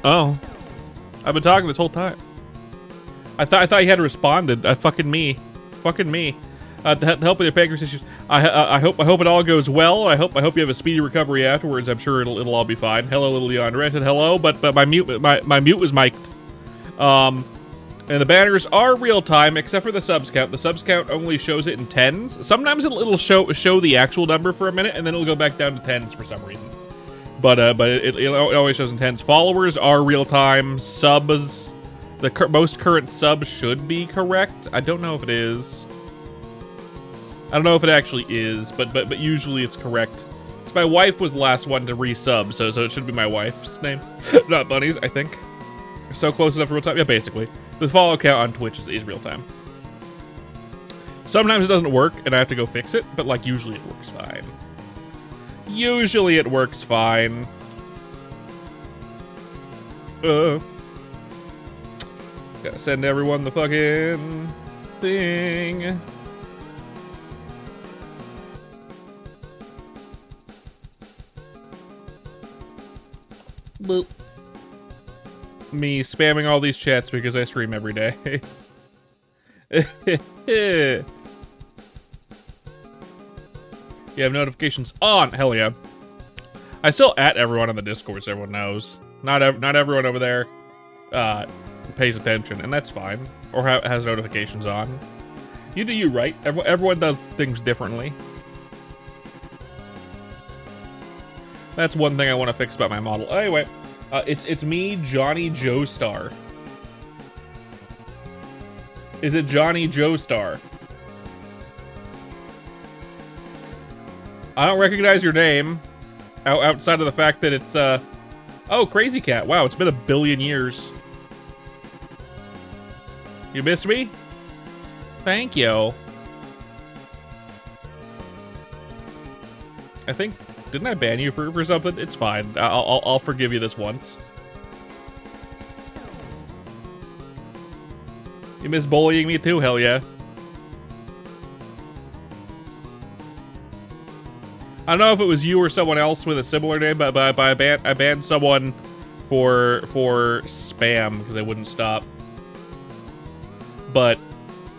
Oh. I've been talking this whole time. I thought you had responded. Fucking me. To help with your pancreas issues. I hope it all goes well. I hope you have a speedy recovery afterwards. I'm sure it'll all be fine. Hello, little Leandra. I said hello, but my mute was mic'd. And the banners are real time, except for the subs count. The subs count only shows it in tens. Sometimes it'll show the actual number for a minute, and then it'll go back down to tens for some reason. But it always shows in tens. Followers are real time. Subs, the most current sub should be correct. I don't know if it is. I don't know if it actually is, but usually it's correct. So my wife was the last one to resub, so it should be my wife's name, not Bunny's, I think. So close enough to real time. Yeah, basically. The follow count on Twitch is real time. Sometimes it doesn't work, and I have to go fix it, but like usually it works fine. Usually it works fine. Gotta send everyone the fucking thing. Boop. Me spamming all these chats because I stream every day. You have notifications on. Hell yeah. I still at everyone on the Discord so everyone knows. Not everyone over there pays attention, and that's fine. Or has notifications on. You do you, right? Everyone does things differently. That's one thing I want to fix about my model. Anyway, it's me, Johnny Joestar. Is it Johnny Joestar? I don't recognize your name, outside of the fact that it's, oh, Crazy Cat. Wow, it's been 1 billion years. You missed me? Thank you. I think, didn't I ban you for something? It's fine. I'll forgive you this once. You miss bullying me too? Hell yeah. I don't know if it was you or someone else with a similar name, but I banned someone for spam because they wouldn't stop. But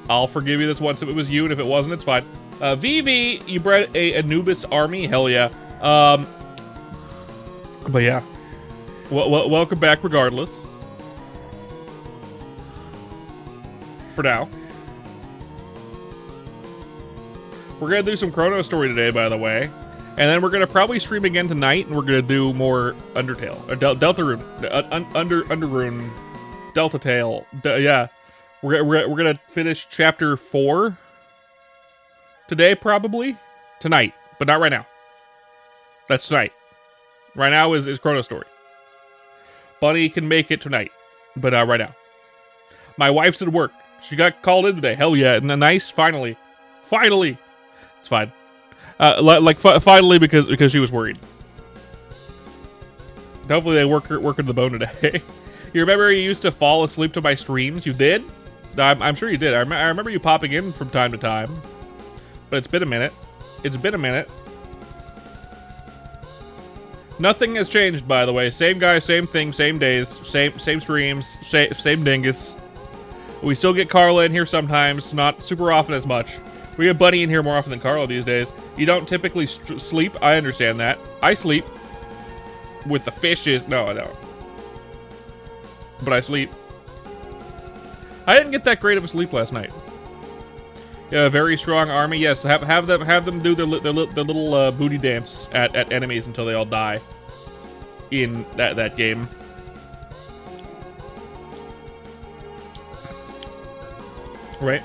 I'll forgive you this once if it was you, and if it wasn't, it's fine. VV, you bred a Anubis army? Hell yeah. But yeah. Welcome back regardless. For now. We're gonna do some Chrono Story today, by the way. And then we're gonna probably stream again tonight, and we're gonna do more Undertale. Or Deltarune. Underrune. Delta Tale. Yeah. We're gonna finish chapter 4 today, probably. Tonight, but not right now. That's tonight. Right now is Chrono Story. Bunny can make it tonight, but right now. My wife's at work. She got called in today. Hell yeah. And nice. Finally. Finally. It's fine. Finally because she was worried. Hopefully they work her to the bone today. You remember you used to fall asleep to my streams? You did? I'm sure you did. I remember you popping in from time to time. But it's been a minute. It's been a minute. Nothing has changed, by the way. Same guy, same thing, same days, same streams, same dingus. We still get Carla in here sometimes, not super often as much. We get Bunny in here more often than Carla these days. You don't typically sleep. I understand that. I sleep. With the fishes. No, I don't. But I sleep. I didn't get that great of a sleep last night. Yeah, a very strong army. Yes, have them do the little booty dance at enemies until they all die. In that game. Right?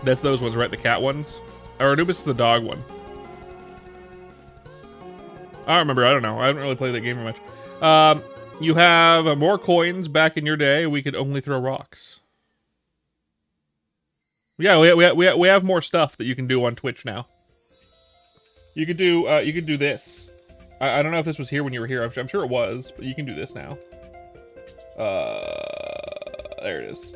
That's those ones, right? The cat ones? Or Anubis is the dog one. I don't remember. I don't know. I haven't really played that game very much. You have more coins. Back in your day, we could only throw rocks. Yeah, we have more stuff that you can do on Twitch now. You could do this. I don't know if this was here when you were here. I'm sure it was, but you can do this now. There it is.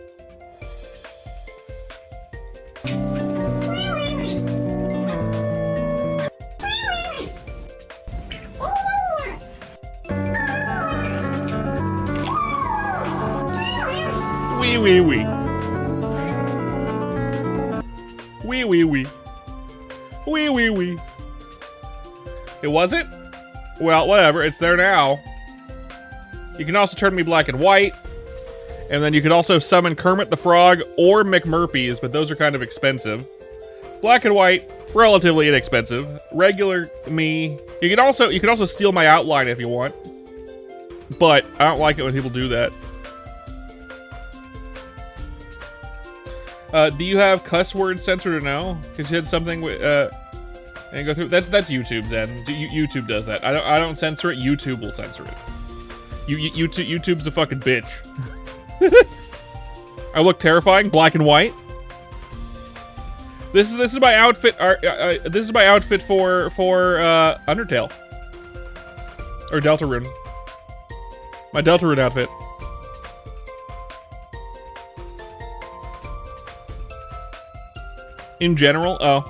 wee wee. Wee wee wee. Wee wee wee. It wasn't? Well, whatever. It's there now. You can also turn me black and white. And then you could also summon Kermit the Frog or McMurphy's, but those are kind of expensive. Black and white, relatively inexpensive. Regular me. You can also steal my outline if you want. But I don't like it when people do that. Do you have cuss words censored or no? Because you had something with and go through. That's YouTube, Zen. YouTube does that. I don't censor it. YouTube will censor it. YouTube's a fucking bitch. I look terrifying, black and white. This is my outfit. This is my outfit for Undertale or Deltarune. My Deltarune outfit. In general, oh.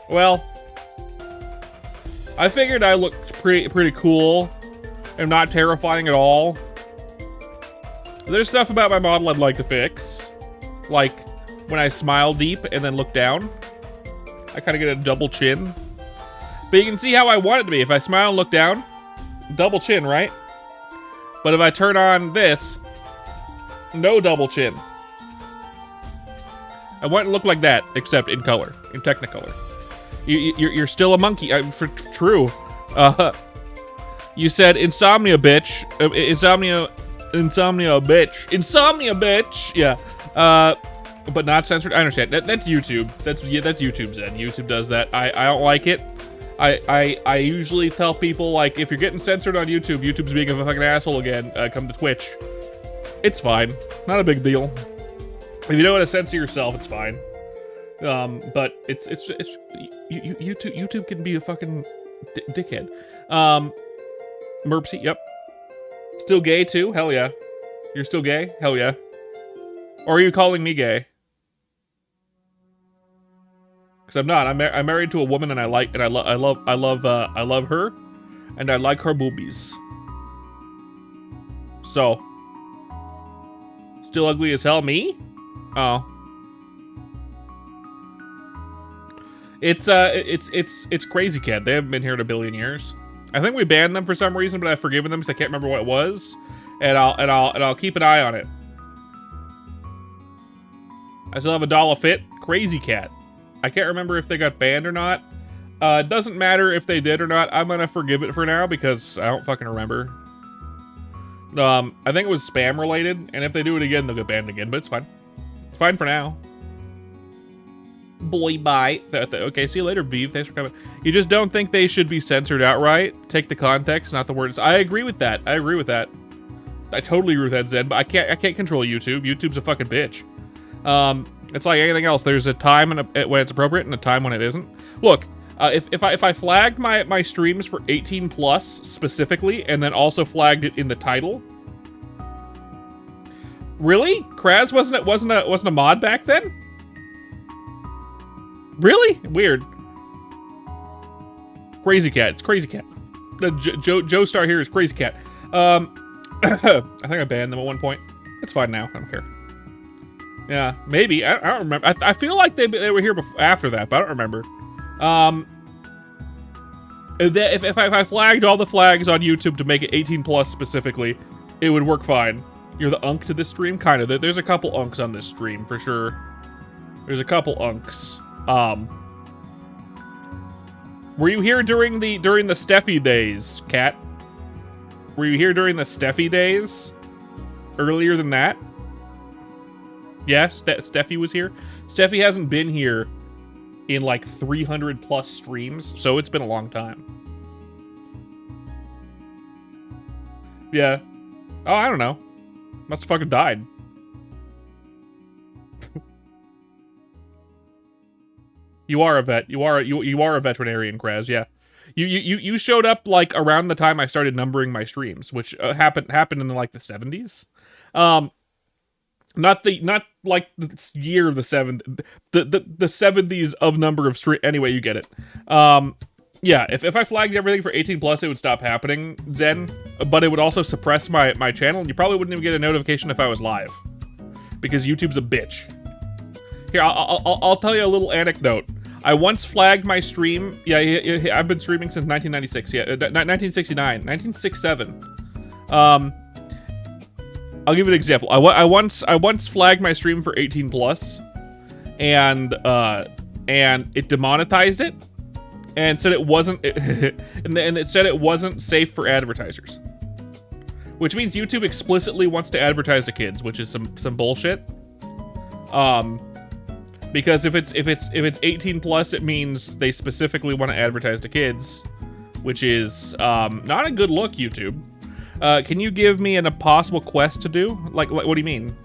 Well, I figured I looked pretty cool and not terrifying at all. There's stuff about my model I'd like to fix. Like, when I smile deep and then look down, I kind of get a double chin. But you can see how I want it to be. If I smile and look down, double chin, right? But if I turn on this, no double chin. I want it to look like that, except in color, in Technicolor. You're still a monkey. True. You said insomnia, bitch. Insomnia, bitch. Yeah. But not censored. I understand. That's YouTube. That's YouTube, Zen. YouTube does that. I don't like it. I usually tell people, like, if you're getting censored on YouTube, YouTube's being a fucking asshole again, come to Twitch. It's fine. Not a big deal. If you don't want to censor yourself, it's fine. But it's YouTube can be a fucking dickhead. Merpsy, yep. Still gay too? Hell yeah. You're still gay? Hell yeah. Or are you calling me gay? Because I'm not. I'm married to a woman, and I love her, and I like her boobies. So, still ugly as hell, me? Oh. It's Crazy Cat. They haven't been here in a billion years. I think we banned them for some reason, but I've forgiven them because I can't remember what it was, and I'll keep an eye on it. I still have a doll of fit. Crazy Cat. I can't remember if they got banned or not. It doesn't matter if they did or not. I'm gonna forgive it for now because I don't fucking remember. I think it was spam related, and if they do it again, they'll get banned again. But it's fine. It's fine for now. Boy, bye. Okay, see you later, Beef. Thanks for coming. You just don't think they should be censored outright? Take the context, not the words. I agree with that. I totally agree with that, Zen. But I can't control YouTube. YouTube's a fucking bitch. It's like anything else. There's a time when it's appropriate and a time when it isn't. Look, if I flagged my streams for 18 plus specifically, and then also flagged it in the title. Really? Kraz wasn't a mod back then? Really? Weird. Crazy Cat. It's Crazy Cat. Joe Star here is Crazy Cat. I think I banned them at one point. It's fine now. I don't care. Yeah, maybe. I don't remember. I feel like they were here after that, but I don't remember. If I flagged all the flags on YouTube to make it 18 plus specifically, it would work fine. You're the unk to this stream? Kind of. There's a couple unks on this stream, for sure. There's a couple unks. Were you here during the Steffi days, Cat? Were you here during the Steffi days? Earlier than that? Yes, Steffi was here. Steffi hasn't been here in like 300 plus streams, so it's been a long time. Yeah. Oh, I don't know. Must have fucking died. You are a vet. You are a veterinarian, Kraz. Yeah. You showed up like around the time I started numbering my streams, which happened in like the 70s. Not like the year of the 70s, the 70s of number of stream. Anyway, you get it. Yeah, if I flagged everything for 18 plus, it would stop happening, Zen. But it would also suppress my channel, and you probably wouldn't even get a notification if I was live. because YouTube's a bitch. Here, I'll tell you a little anecdote. I once flagged my stream. Yeah, I've been streaming since 1996. Yeah, 1969, 1967. I'll give you an example. I once flagged my stream for 18 plus, and it demonetized it, and said it wasn't, and it said it wasn't safe for advertisers, which means YouTube explicitly wants to advertise to kids, which is some bullshit. Because if it's 18 plus, it means they specifically want to advertise to kids, which is not a good look, YouTube. Can you give me a possible quest to do? Like what do you mean?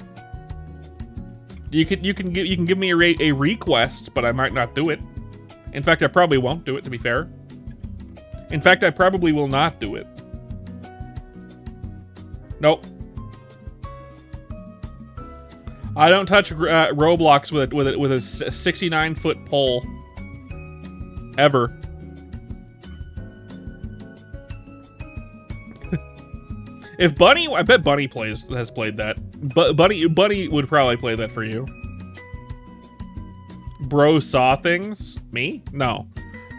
You can give me a request, but I might not do it. In fact, I probably won't do it, to be fair. In fact, I probably will not do it. Nope. I don't touch Roblox with a 69-foot pole. Ever. If Bunny, I bet Bunny has played that. But Bunny would probably play that for you. Bro saw things. Me? No.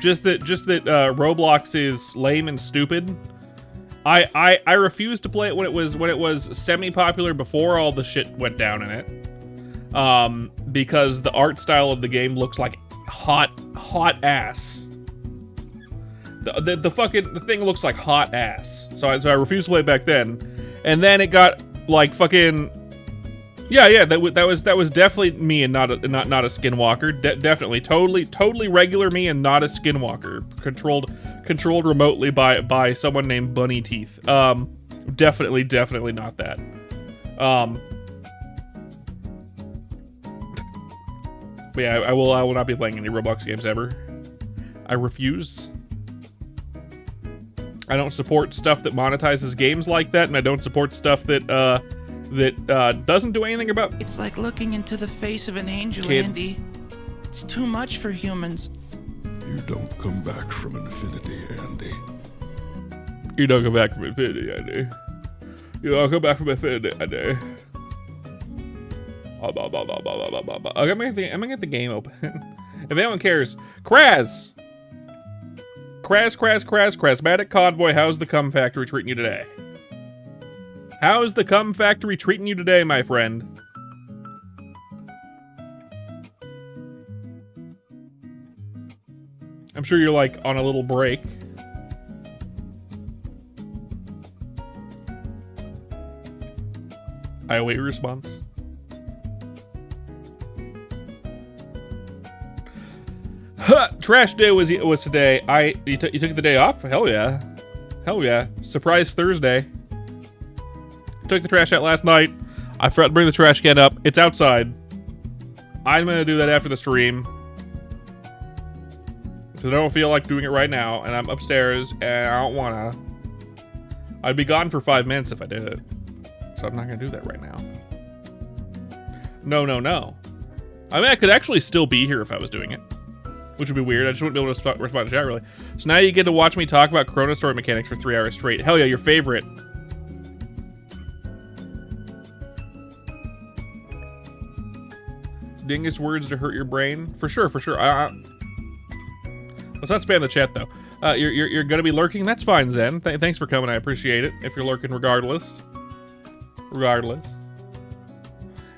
Just that Roblox is lame and stupid. I refused to play it when it was semi-popular before all the shit went down in it. Because the art style of the game looks like hot ass. The thing looks like hot ass. So I refused to play it back then. And then it got like fucking that was definitely me and not a skinwalker. Definitely totally regular me and not a skinwalker. Controlled remotely by someone named Bunny Teeth. Definitely not that. But yeah, I will not be playing any Roblox games ever. I refuse. I don't support stuff that monetizes games like that, and I don't support stuff that doesn't do anything about. It's like looking into the face of an angel, kids. Andy. It's too much for humans. You don't come back from infinity, Andy. You don't come back from infinity, Andy. You don't come back from infinity, Andy. I'm gonna get the game open. If anyone cares, Kraz, Matic Convoy, how's the Cum Factory treating you today? How's the Cum Factory treating you today, my friend? I'm sure you're like on a little break. I await your response. Trash day was today. You took the day off? Hell yeah. Surprise Thursday. Took the trash out last night. I forgot to bring the trash can up. It's outside. I'm gonna do that after the stream. Because I don't feel like doing it right now, and I'm upstairs, and I don't wanna. I'd be gone for 5 minutes if I did it. So I'm not gonna do that right now. No. I mean, I could actually still be here if I was doing it. Which would be weird. I just wouldn't be able to respond to chat, really. So now you get to watch me talk about Chrono Story mechanics for 3 hours straight. Hell yeah, your favorite. Dingus words to hurt your brain? For sure. Let's not spam the chat, though. You're gonna be lurking? That's fine, Zen. Thanks for coming. I appreciate it. If you're lurking regardless. You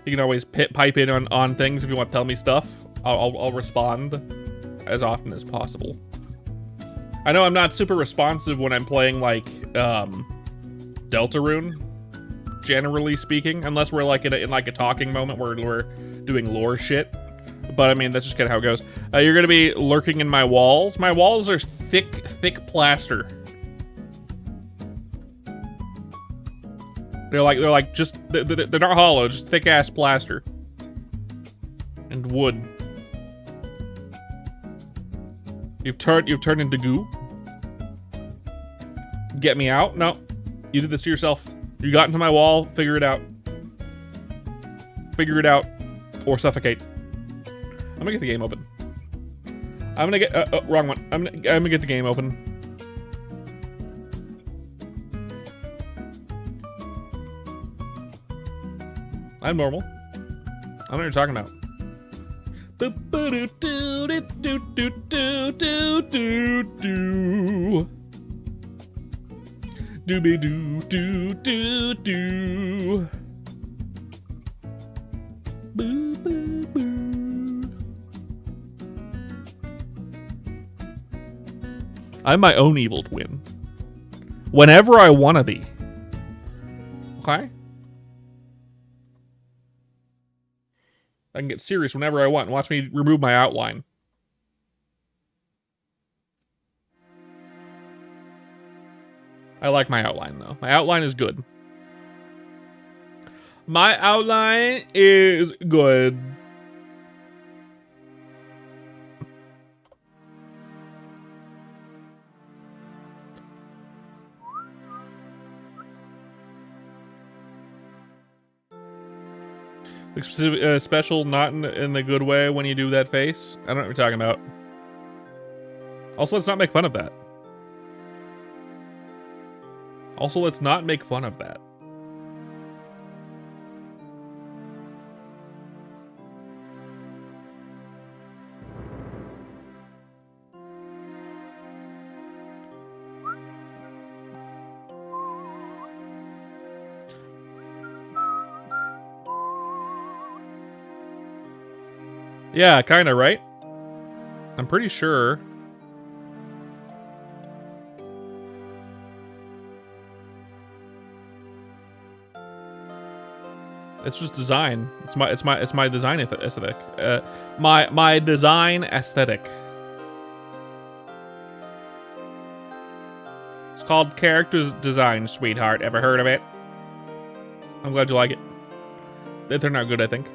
can always pipe in on things if you want to tell me stuff. I'll respond as often as possible. I know I'm not super responsive when I'm playing like Deltarune, generally speaking, unless we're like in like a talking moment where we're doing lore shit. But I mean, that's just kind of how it goes. You're gonna be lurking in my walls. My walls are thick plaster. They're not hollow, just thick ass plaster and wood. You've turned into goo. Get me out? No. You did this to yourself. You got into my wall. Figure it out. Or suffocate. I'm gonna get the game open. I'm gonna get wrong one. I'm gonna get the game open. I'm normal. I don't know what you're talking about. Doobie doo doo doo doo. Boo boo boo. I'm my own evil twin. Whenever I wanna be. Okay? I can get serious whenever I want. Watch me remove my outline. I like my outline, though. My outline is good. My outline is good. Like specific, special, not in the good way when you do that face. I don't know what you're talking about. Also, let's not make fun of that. Also, let's not make fun of that. Yeah, kinda, right? I'm pretty sure. It's just design. It's my design aesthetic. My design aesthetic. It's called character design, sweetheart. Ever heard of it? I'm glad you like it. They turned out good, I think,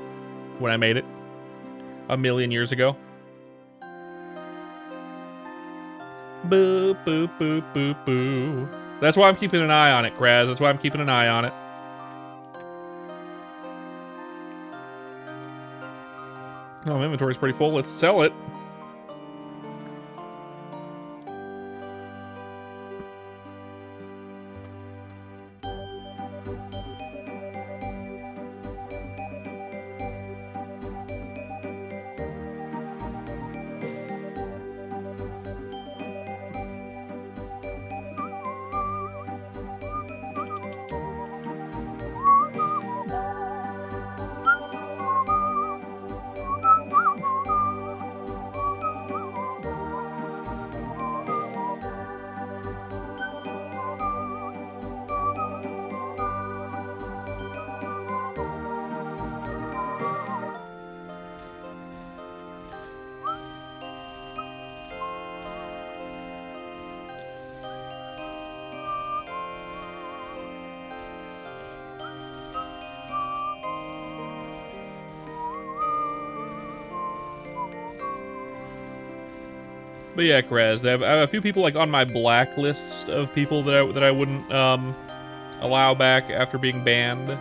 when I made it. A million years ago. Boo, boo, boo, boo, boo. That's why I'm keeping an eye on it, Kraz. That's why I'm keeping an eye on it. Oh, my inventory's pretty full. Let's sell it. But yeah, Kraz, I have a few people like on my blacklist of people that I wouldn't allow back after being banned.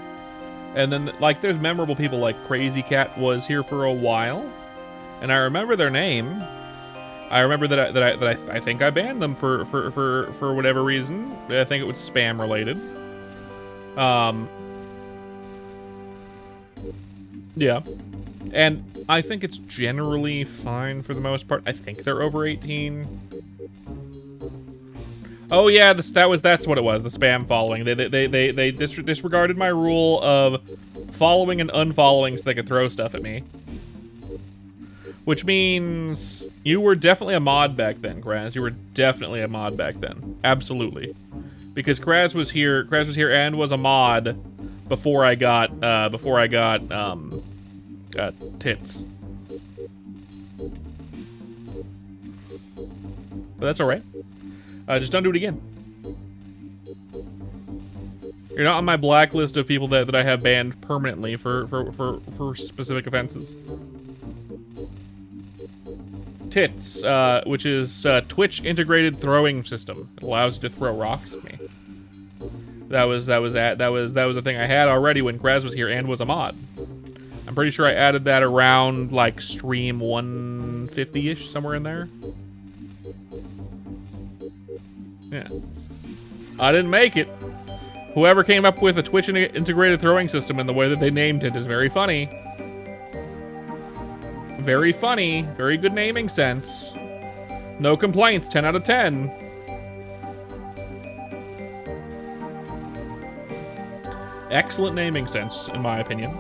And then like there's memorable people like Crazy Cat was here for a while, and I remember their name. I remember that I think I banned them for whatever reason. I think it was spam related. Yeah. And I think it's generally fine for the most part. I think they're over 18. Oh yeah, that's what it was. The spam following. They disregarded my rule of following and unfollowing so they could throw stuff at me. Which means you were definitely a mod back then, Kraz. You were definitely a mod back then. Absolutely. Because Kraz was here and was a mod before I got tits. But that's alright. Just don't do it again. You're not on my blacklist of people that I have banned permanently for specific offenses. Tits, which is Twitch integrated throwing system. It allows you to throw rocks at me. That was a thing I had already when Kraz was here and was a mod. I'm pretty sure I added that around like stream 150-ish, somewhere in there. Yeah. I didn't make it. Whoever came up with a Twitch integrated throwing system and the way that they named it is very funny. Very funny. Very good naming sense. No complaints. 10 out of 10. Excellent naming sense, in my opinion.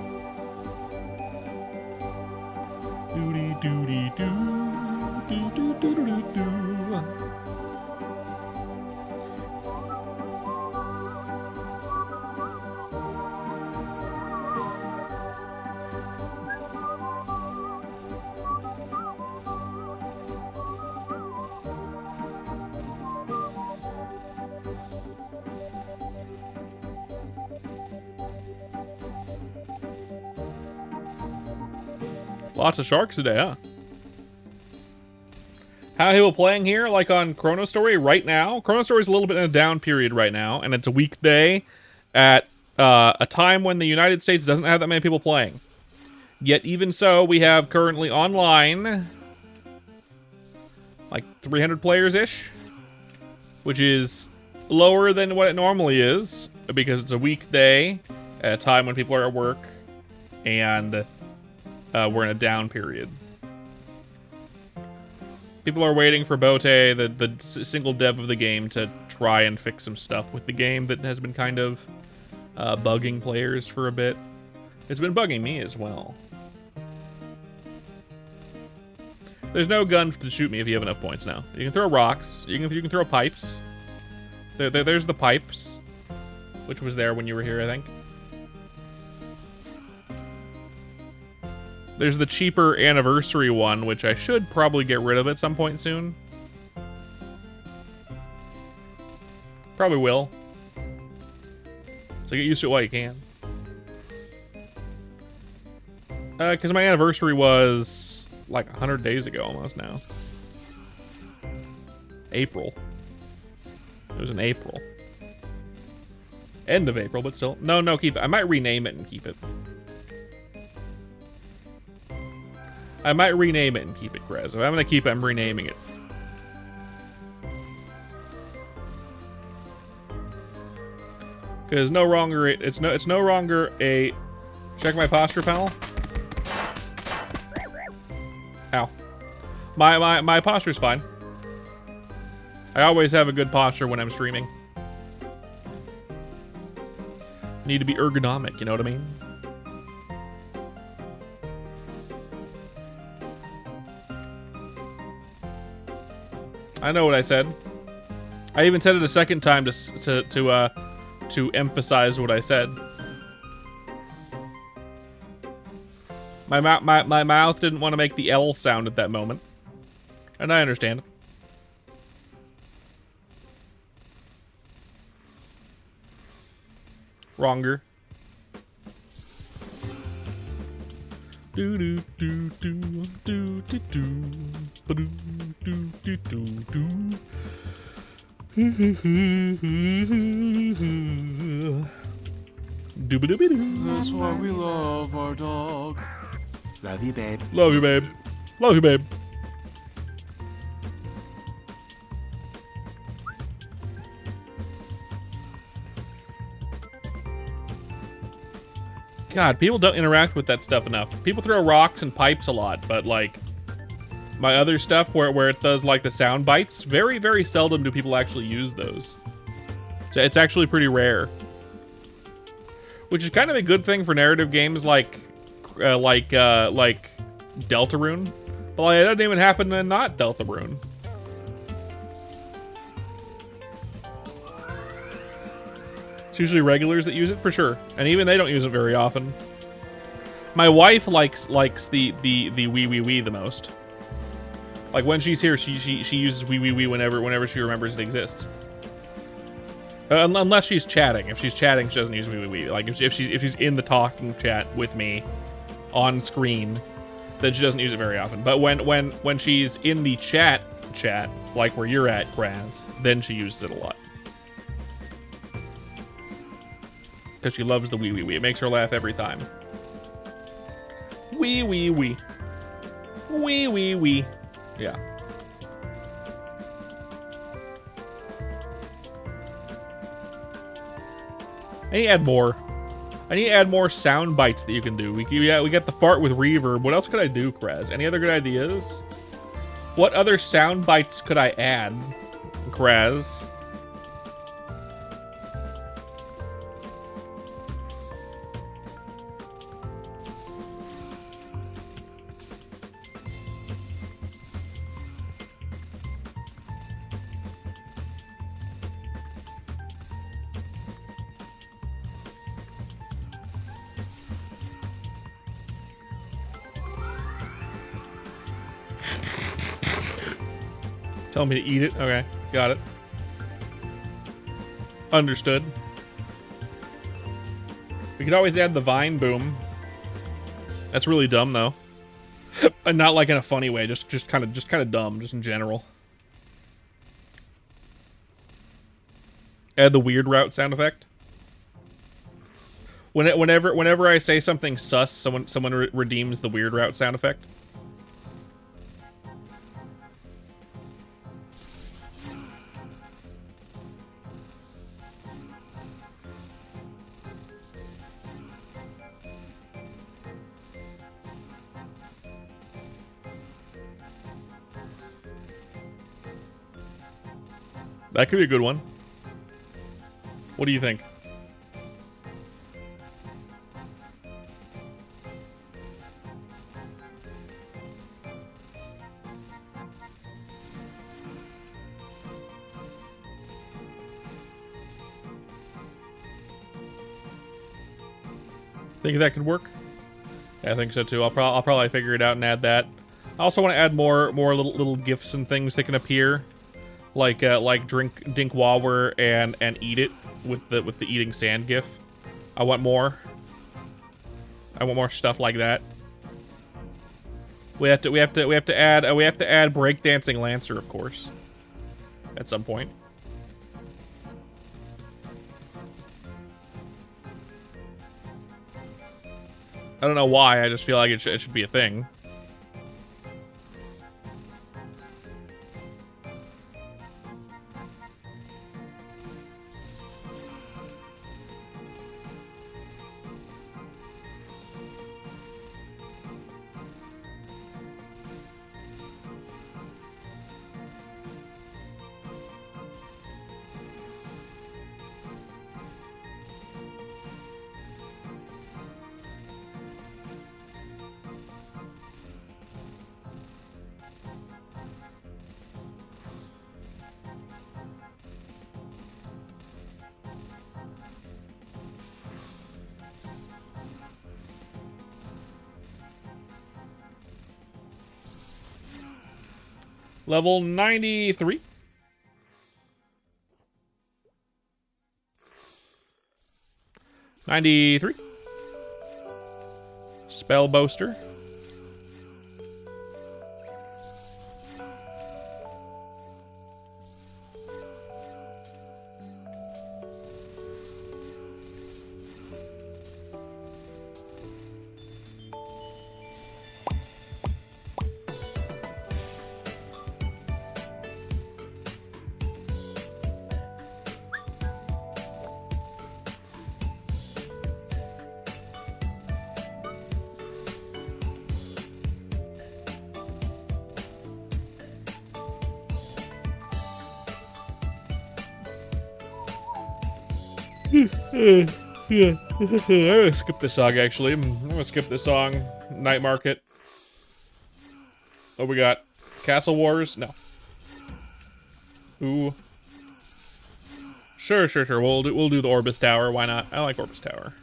Doody doody doo. Doo doo doo doo doo. Lots of sharks today, huh? How are people playing here? Like on Chrono Story right now? Chrono Story is a little bit in a down period right now, and it's a weekday at a time when the United States doesn't have that many people playing. Yet even so, we have currently online like 300 players-ish, which is lower than what it normally is because it's a weekday at a time when people are at work, and we're in a down period. People are waiting for Bote, the single dev of the game, to try and fix some stuff with the game that has been kind of bugging players for a bit. It's been bugging me as well. There's no gun to shoot me if you have enough points now. You can throw rocks. You can throw pipes. There's the pipes, which was there when you were here, I think. There's the cheaper anniversary one, which I should probably get rid of at some point soon. Probably will. So get used to it while you can. Because my anniversary was like 100 days ago almost now. April. It was in April. End of April, but still. No, keep it. I might rename it and keep it. I might rename it and keep it, Grez. If I'm gonna keep it, I'm renaming it. Because it's no longer a check my posture panel. Ow. My posture's fine. I always have a good posture when I'm streaming. Need to be ergonomic, you know what I mean? I know what I said. I even said it a second time to emphasize what I said. My mouth didn't want to make the L sound at that moment, and I understand. Wronger. Do do do do do do do do do do do do. That's why we love our dog. Love you, babe. Love you, babe. Love you, babe. God, people don't interact with that stuff enough. People throw rocks and pipes a lot, but like my other stuff where it does like the sound bites, very, very seldom do people actually use those. So it's actually pretty rare. Which is kind of a good thing for narrative games like Deltarune. But like, that doesn't even happen in not Deltarune. It's usually regulars that use it for sure, and even they don't use it very often. My wife likes the wee wee wee the most. Like when she's here, she uses wee wee wee whenever she remembers it exists. Unless she's chatting. If she's chatting, she doesn't use wee wee wee. Like if she's in the talking chat with me on screen, then she doesn't use it very often. But when she's in the chat, like where you're at, Graz, then she uses it a lot. Because she loves the wee wee wee. It makes her laugh every time. Wee wee wee. Wee wee wee. Yeah. I need to add more. I need to add more sound bites that you can do. We got the fart with reverb. What else could I do, Krez? Any other good ideas? What other sound bites could I add, Krez? Tell me to eat it. Okay, got it. Understood. We could always add the vine boom. That's really dumb though. And not like in a funny way, just kind of dumb, just in general. Add the weird route sound effect. Whenever I say something sus, someone redeems the weird route sound effect. That could be a good one. What do you think? Think that could work? Yeah, I think so too. I'll probably figure it out and add that. I also want to add more little gifs and things that can appear. Like drink water and eat it with the eating sand gif. I want more. I want more stuff like that. We have to add breakdancing Lancer, of course, at some point. I don't know why. I just feel like it should be a thing. Level 93. Spell Boaster. I'm gonna skip this song, actually. I'm gonna skip this song. Night Market. What we got? Castle Wars? No. Ooh. Sure. We'll do the Orbis Tower. Why not? I like Orbis Tower.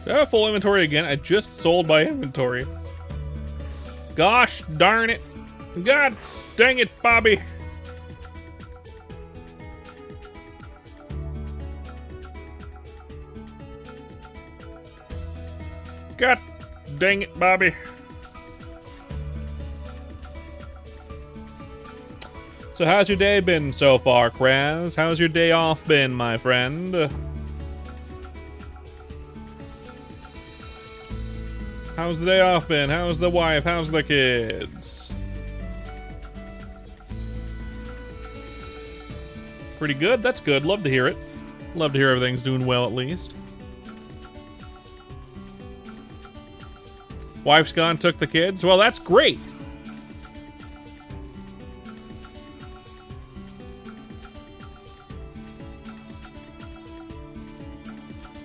Do I have full inventory again? I just sold my inventory. Gosh darn it. God dang it, Bobby. God dang it, Bobby. So how's your day been so far, Kraz? How's your day off been, my friend? How's the day off been? How's the wife? How's the kids? Pretty good? That's good. Love to hear it. Love to hear everything's doing well at least. Wife's gone, took the kids. Well, that's great.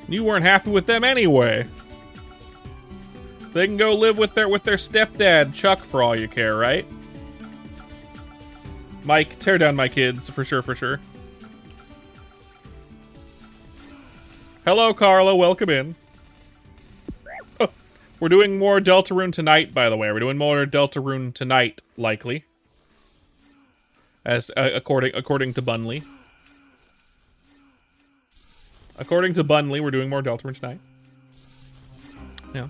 You weren't happy with them anyway. They can go live with their stepdad, Chuck, for all you care, right? Mike, tear down my kids, for sure, for sure. Hello, Carla, welcome in. Oh, we're doing more Deltarune tonight, by the way. We're doing more Deltarune tonight, likely. As, according to Bunley. According to Bunley, we're doing more Deltarune tonight. Yeah.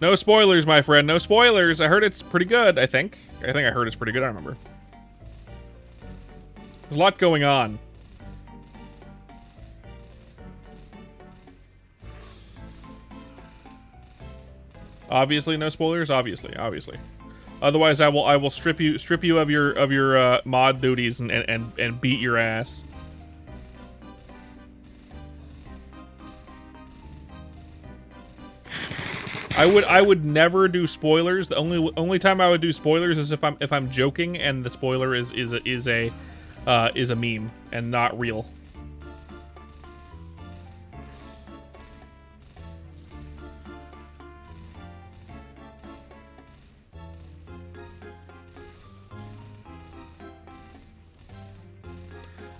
No spoilers, my friend. No spoilers. I heard it's pretty good, I think. I heard it's pretty good, I remember. There's a lot going on. Obviously, no spoilers. Obviously. Otherwise, I will strip you of your mod duties and beat your ass. I would never do spoilers. The only time I would do spoilers is if I'm joking and the spoiler is a meme and not real.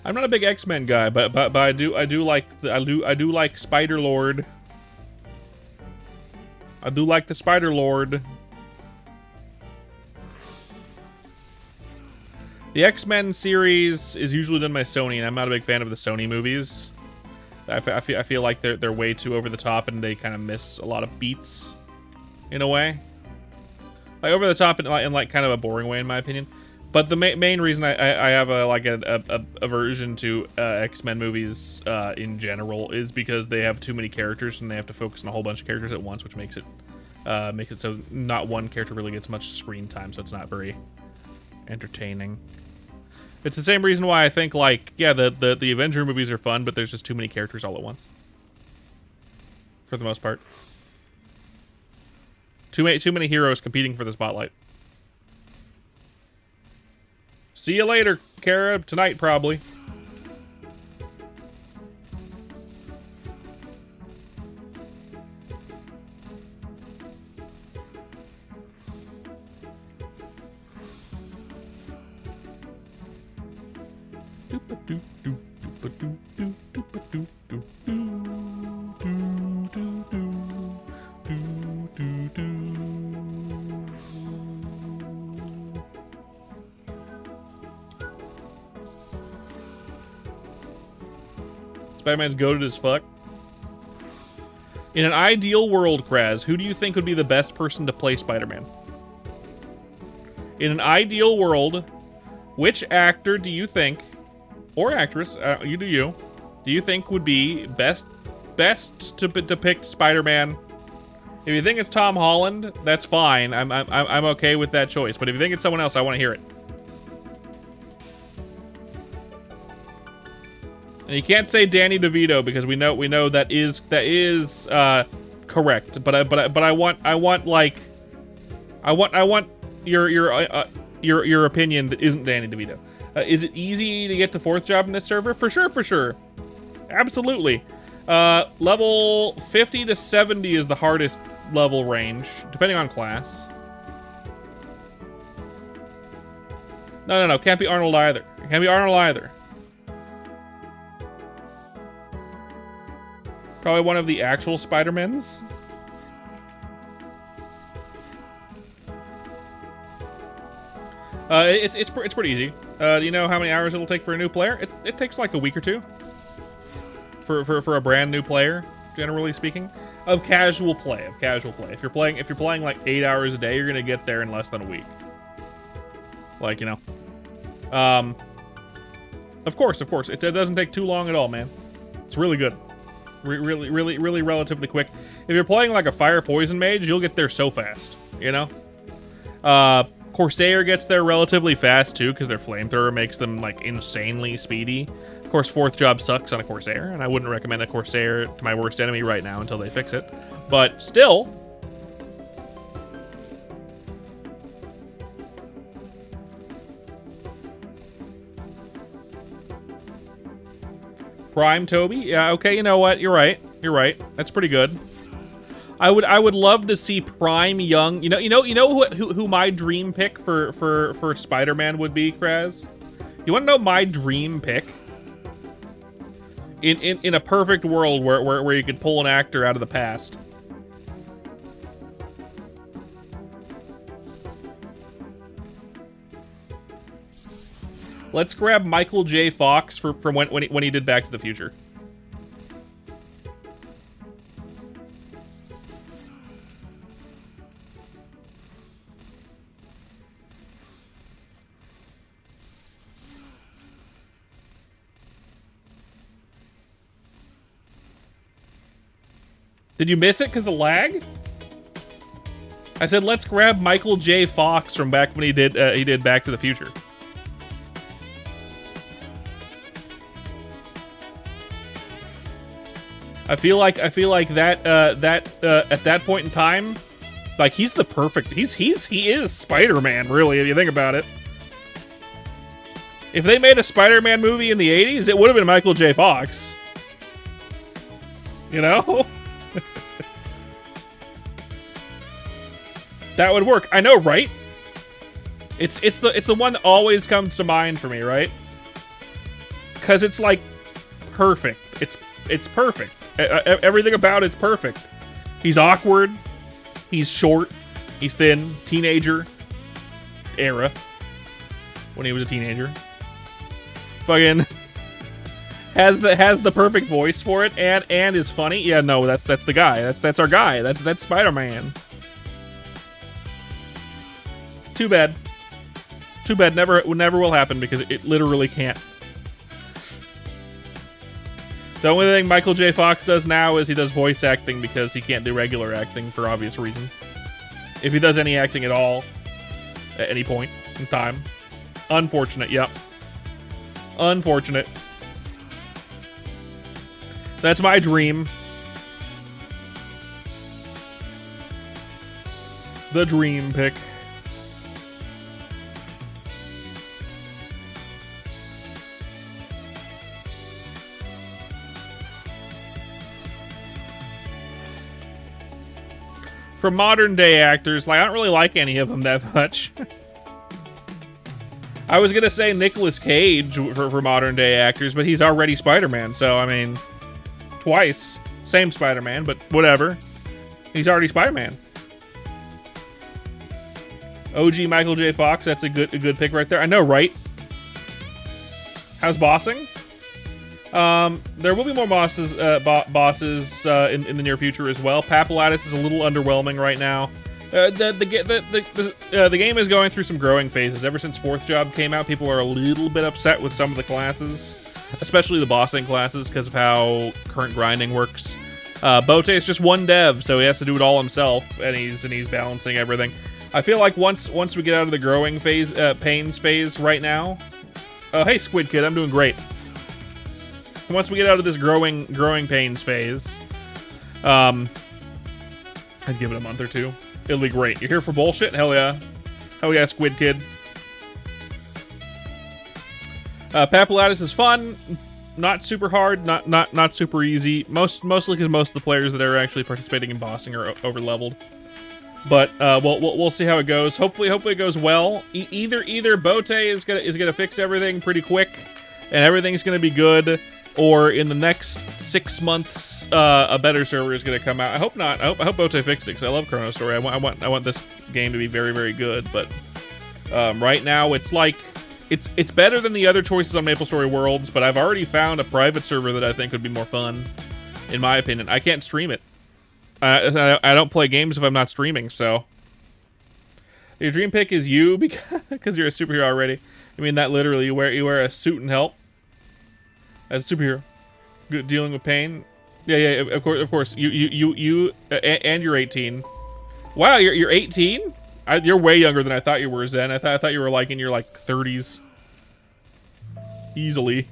I'm not a big X-Men guy, but I do like Spider-Lord. I do like the Spider-Lord. The X-Men series is usually done by Sony, and I'm not a big fan of the Sony movies. I feel like they're way too over the top, and they kind of miss a lot of beats, in a way. Like over the top in like kind of a boring way, in my opinion. But the main reason I have a aversion to X-Men movies in general is because they have too many characters and they have to focus on a whole bunch of characters at once, which makes it so not one character really gets much screen time, so it's not very entertaining. It's the same reason why I think, like, yeah, the Avenger movies are fun, but there's just too many characters all at once. For the most part. Too many heroes competing for the spotlight. See you later, Kara. Tonight, probably. Spider-Man's goated as fuck. In an ideal world, Kraz, who do you think would be the best person to play Spider-Man? In an ideal world, which actor do you think, or actress, do you think would be best to depict Spider-Man? If you think it's Tom Holland, that's fine. I'm okay with that choice. But if you think it's someone else, I want to hear it. And you can't say Danny DeVito because we know that is correct. But I want your opinion that isn't Danny DeVito. Is it easy to get the fourth job in this server? For sure. Absolutely. Level 50 to 70 is the hardest level range, depending on class. No. Can't be Arnold either. Can't be Arnold either. Probably one of the actual Spider-Mans. It's pretty easy. Do you know how many hours it'll take for a new player? It takes like a week or two. For a brand new player, generally speaking, of casual play. If you're playing like 8 hours a day, you're gonna get there in less than a week. Like, you know. Of course. It doesn't take too long at all, man. It's really good. Really relatively quick. If you're playing like a fire poison mage, you'll get there so fast, you know? Corsair gets there relatively fast too, because their flamethrower makes them like insanely speedy. Of course, fourth job sucks on a Corsair, and I wouldn't recommend a Corsair to my worst enemy right now until they fix it. But still, Prime Toby? Yeah, okay, you know what? You're right. That's pretty good. I would love to see Prime Young. You know who my dream pick for Spider-Man would be, Kraz? You want to know my dream pick? In a perfect world where you could pull an actor out of the past. Let's grab Michael J. Fox from when he did Back to the Future. Did you miss it because the lag? I said let's grab Michael J. Fox from back when he did Back to the Future. I feel like that at that point in time, like he is Spider-Man, really, if you think about it. If they made a Spider-Man movie in the 80s, it would have been Michael J. Fox. You know? That would work. I know, right? It's the one that always comes to mind for me, right? Because it's like perfect. It's perfect. Everything about it's perfect. He's awkward. He's short. He's thin. Teenager era. When he was a teenager. Fucking has the perfect voice for it and is funny. Yeah, no, that's the guy. That's our guy. That's Spider-Man. Too bad. Never will happen because it literally can't. The only thing Michael J. Fox does now is he does voice acting because he can't do regular acting for obvious reasons. If he does any acting at all, at any point in time. Unfortunate, yep. Unfortunate. That's my dream. The dream pick. For modern day actors, like I don't really like any of them that much. I was gonna say Nicolas Cage for modern day actors, but he's already Spider-Man, so I mean, twice. Same Spider-Man, but whatever. He's already Spider-Man. OG Michael J. Fox, that's a good pick right there. I know, right? How's bossing? There will be more bosses in the near future as well. Papillitis is a little underwhelming right now. The game is going through some growing phases. Ever since Fourth Job came out, people are a little bit upset with some of the classes, especially the bossing classes, because of how current grinding works. Bote is just one dev, so he has to do it all himself, and he's balancing everything. I feel like once we get out of the growing phase, pains phase right now. Oh, hey, Squid Kid, I'm doing great. Once we get out of this growing pains phase, I'd give it a month or two. It'll be great. You're here for bullshit? Hell yeah. Hell yeah, Squid Kid. Papillitis is fun. not super hard, not super easy. Mostly because most of the players that are actually participating in bossing are over leveled. But we'll see how it goes. Hopefully it goes well. Either Bote is gonna fix everything pretty quick, and everything's gonna be good, or in the next 6 months, a better server is gonna come out. I hope not. I hope Bote fixed it, because I love Chrono Story. I want this game to be very, very good. But right now, it's like it's better than the other choices on MapleStory Worlds. But I've already found a private server that I think would be more fun, in my opinion. I can't stream it. I don't play games if I'm not streaming, so. Your dream pick is you because you're a superhero already. I mean that literally. You wear a suit and help. As a superhero, dealing with pain. Yeah, of course. You, and you're 18. Wow, you're 18. You're way younger than I thought you were, Zen. I thought you were like in your 30s. Easily.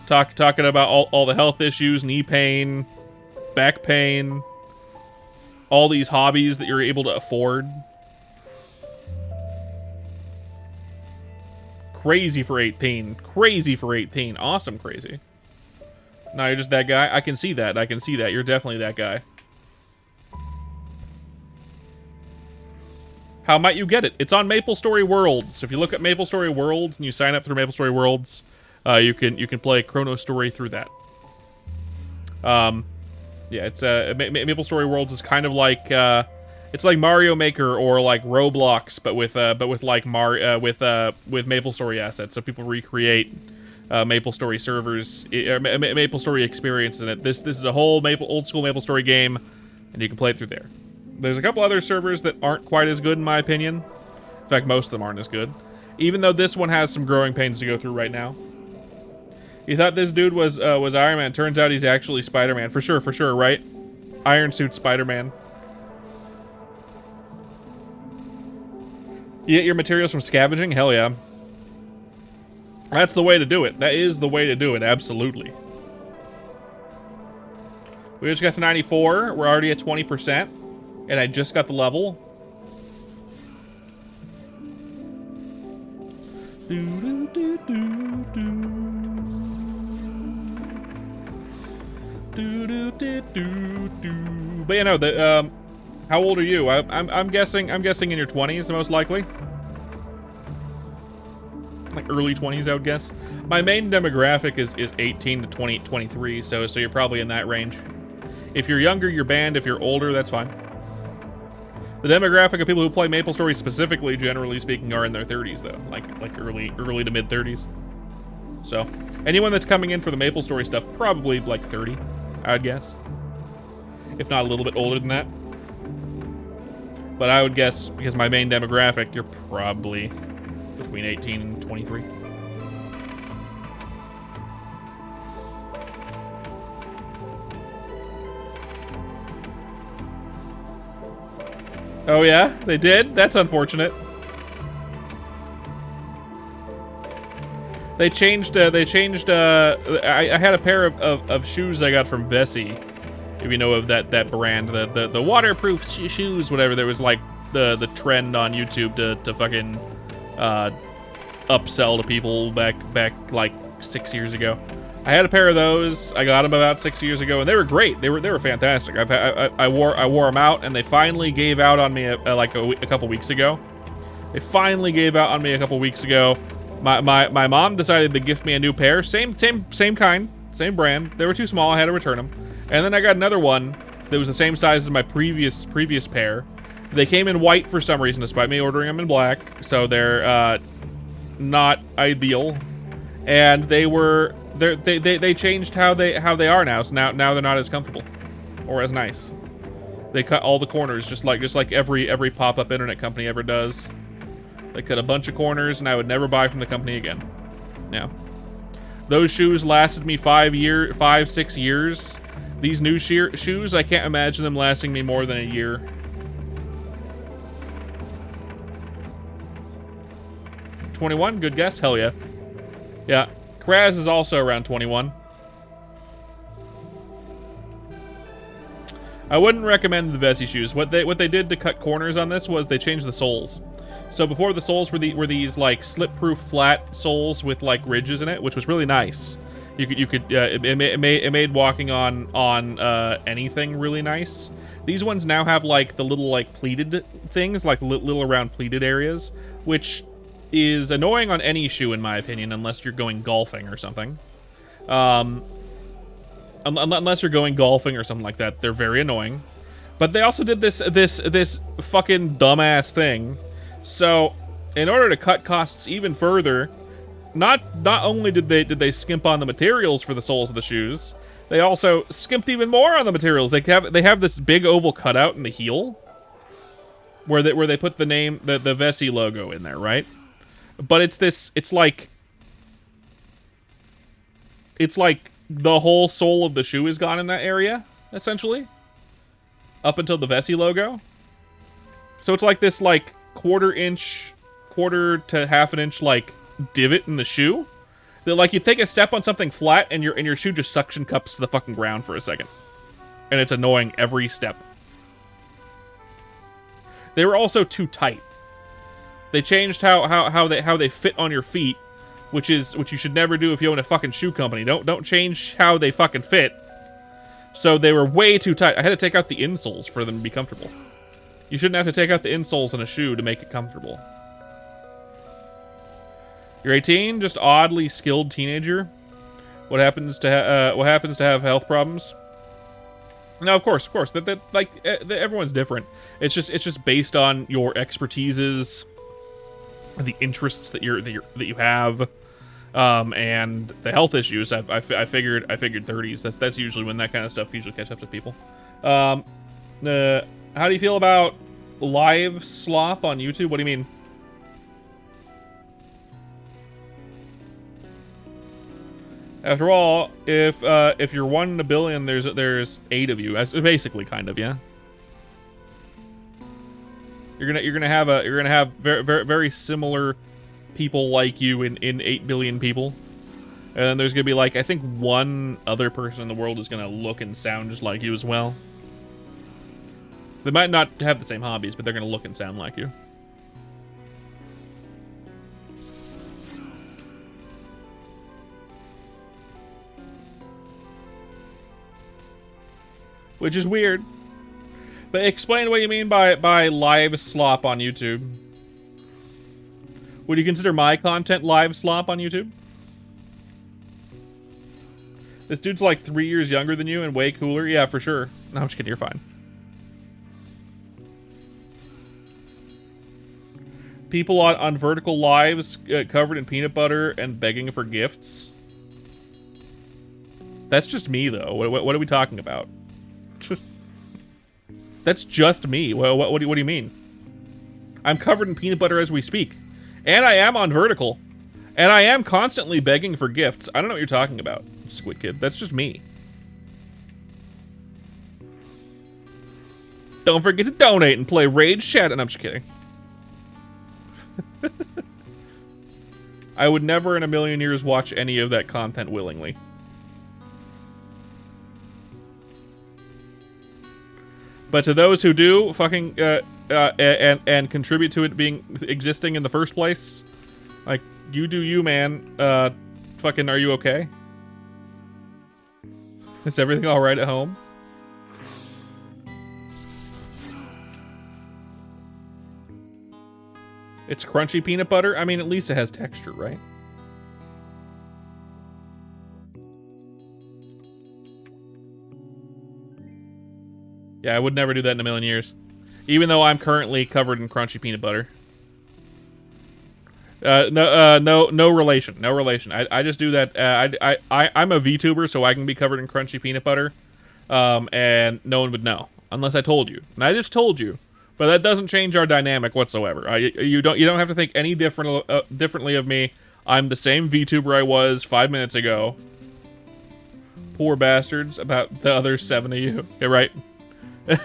Talking about all the health issues, knee pain, back pain, all these hobbies that you're able to afford. Crazy for 18. Crazy for 18. Awesome crazy. No, you're just that guy? I can see that. I can see that. You're definitely that guy. How might you get it? It's on MapleStory Worlds. If you look at MapleStory Worlds and you sign up through MapleStory Worlds, you can play Chrono Story through that. Yeah, it's MapleStory Worlds is kind of like it's like Mario Maker or like Roblox, but with MapleStory assets. So people recreate MapleStory servers, MapleStory experience in it. This is a whole old school MapleStory game, and you can play it through there. There's a couple other servers that aren't quite as good in my opinion. In fact, most of them aren't as good. Even though this one has some growing pains to go through right now. You thought this dude was Iron Man. Turns out he's actually Spider-Man. For sure, right? Iron Suit Spider-Man. You get your materials from scavenging? Hell yeah. That's the way to do it. That is the way to do it, absolutely. We just got to 94. We're already at 20%. And I just got the level. But you know, how old are you? I'm guessing in your 20s, most likely. Like early 20s, I would guess. My main demographic is 18 to 23, so you're probably in that range. If you're younger, you're banned. If you're older, that's fine. The demographic of people who play MapleStory specifically, generally speaking, are in their 30s, though. Like early to mid 30s. So, anyone that's coming in for the MapleStory stuff, probably like 30, I would guess. If not a little bit older than that. But I would guess, because my main demographic, you're probably between 18 and 23. Oh yeah, they did? That's unfortunate. They changed, I had a pair of shoes I got from Vessi. If you know of that brand, the waterproof shoes, whatever. There was like the trend on YouTube to fucking upsell to people back like 6 years ago. I had a pair of those. I got them about 6 years ago, and they were great. They were fantastic. I wore them out, and they finally gave out on me like a couple weeks ago. They finally gave out on me a couple weeks ago. My mom decided to gift me a new pair. Same kind, same brand. They were too small. I had to return them. And then I got another one that was the same size as my previous pair. They came in white for some reason, despite me ordering them in black. So they're not ideal. And they changed how they are now. So now they're not as comfortable or as nice. They cut all the corners just like every pop-up internet company ever does. They cut a bunch of corners, and I would never buy from the company again. Yeah. Those shoes lasted me 5-6 years. These new shoes, I can't imagine them lasting me more than a year. $21, good guess. Hell yeah. Yeah. Kraz is also around 21. I wouldn't recommend the Vessi shoes. What they did to cut corners on this was they changed the soles. So before, the soles were these like slip-proof flat soles with like ridges in it, which was really nice. It made walking on anything really nice. These ones now have like the little like pleated things, like little around pleated areas, which is annoying on any shoe in my opinion, unless you're going golfing or something. Unless you're going golfing or something like that, they're very annoying. But they also did this fucking dumbass thing. So, in order to cut costs even further, not only did they skimp on the materials for the soles of the shoes, they also skimped even more on the materials. They have this big oval cutout in the heel, where they put the name the Vessi logo in there, right? But it's like the whole sole of the shoe is gone in that area, essentially, up until the Vessi logo. So it's like this like quarter to half an inch like divot in the shoe. That like you take a step on something flat and your shoe just suction cups to the fucking ground for a second. And it's annoying every step. They were also too tight. They changed how they fit on your feet, which you should never do if you own a fucking shoe company. Don't change how they fucking fit. So they were way too tight. I had to take out the insoles for them to be comfortable. You shouldn't have to take out the insoles in a shoe to make it comfortable. You're 18, just oddly skilled teenager. What happens to have health problems? No, of course. Everyone's different. It's just based on your expertises, the interests that you have, and the health issues. I figured 30s. That's usually when that kind of stuff usually catches up to people. How do you feel about live slop on YouTube? What do you mean? After all, if you're 1 in a billion, there's 8 of you. That's basically kind of, yeah. You're gonna have very similar people like you in 8 billion people, and then there's gonna be like I think 1 other person in the world is gonna look and sound just like you as well. They might not have the same hobbies, but they're gonna look and sound like you. Which is weird. But explain what you mean by live slop on YouTube. Would you consider my content live slop on YouTube? This dude's like 3 years younger than you and way cooler. Yeah, for sure. No, I'm just kidding. You're fine. People on vertical lives covered in peanut butter and begging for gifts. That's just me, though. What are we talking about? That's just me. What do you mean? I'm covered in peanut butter as we speak. And I am on vertical. And I am constantly begging for gifts. I don't know what you're talking about, Squid Kid. That's just me. Don't forget to donate and play Raid Shadow. No, I'm just kidding. I would never in a million years watch any of that content willingly. But to those who do fucking and contribute to it existing in the first place, like you do you, man. Fucking, are you okay? Is everything all right at home? It's crunchy peanut butter. I mean, at least it has texture, right? Yeah, I would never do that in a million years. Even though I'm currently covered in crunchy peanut butter. No relation. No relation. I just do that. I'm a VTuber, so I can be covered in crunchy peanut butter. And no one would know. Unless I told you. And I just told you. But that doesn't change our dynamic whatsoever. You don't have to think any differently of me. I'm the same VTuber I was 5 minutes ago. Poor bastards. About the other 7 of you. Yeah, right. You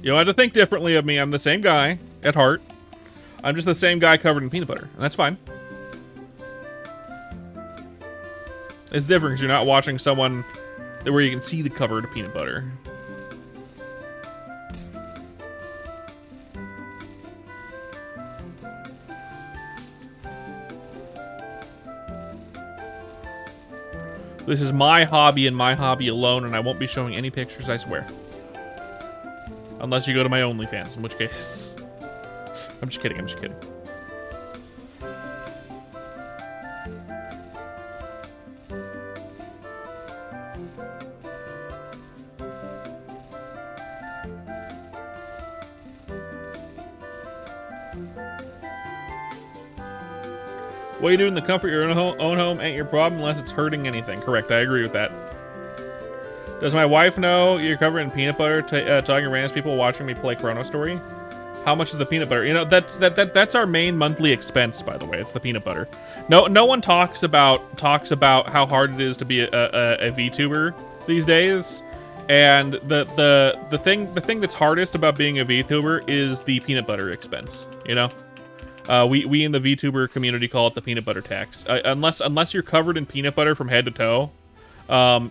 don't have to think differently of me. I'm the same guy at heart. I'm just the same guy covered in peanut butter, and that's fine. It's different because you're not watching someone where you can see the covered peanut butter. This is my hobby and my hobby alone, and I won't be showing any pictures, I swear. Unless you go to my OnlyFans, in which case... I'm just kidding, I'm just kidding. What you do in the comfort of your own home ain't your problem unless it's hurting anything. Correct, I agree with that. Does my wife know you're covered in peanut butter talking to random people watching me play Chrono Story? How much is the peanut butter? You know, that's our main monthly expense, by the way. It's the peanut butter. No one talks about how hard it is to be a VTuber these days. And the thing that's hardest about being a VTuber is the peanut butter expense, you know? We in the VTuber community call it the peanut butter tax. Unless you're covered in peanut butter from head to toe,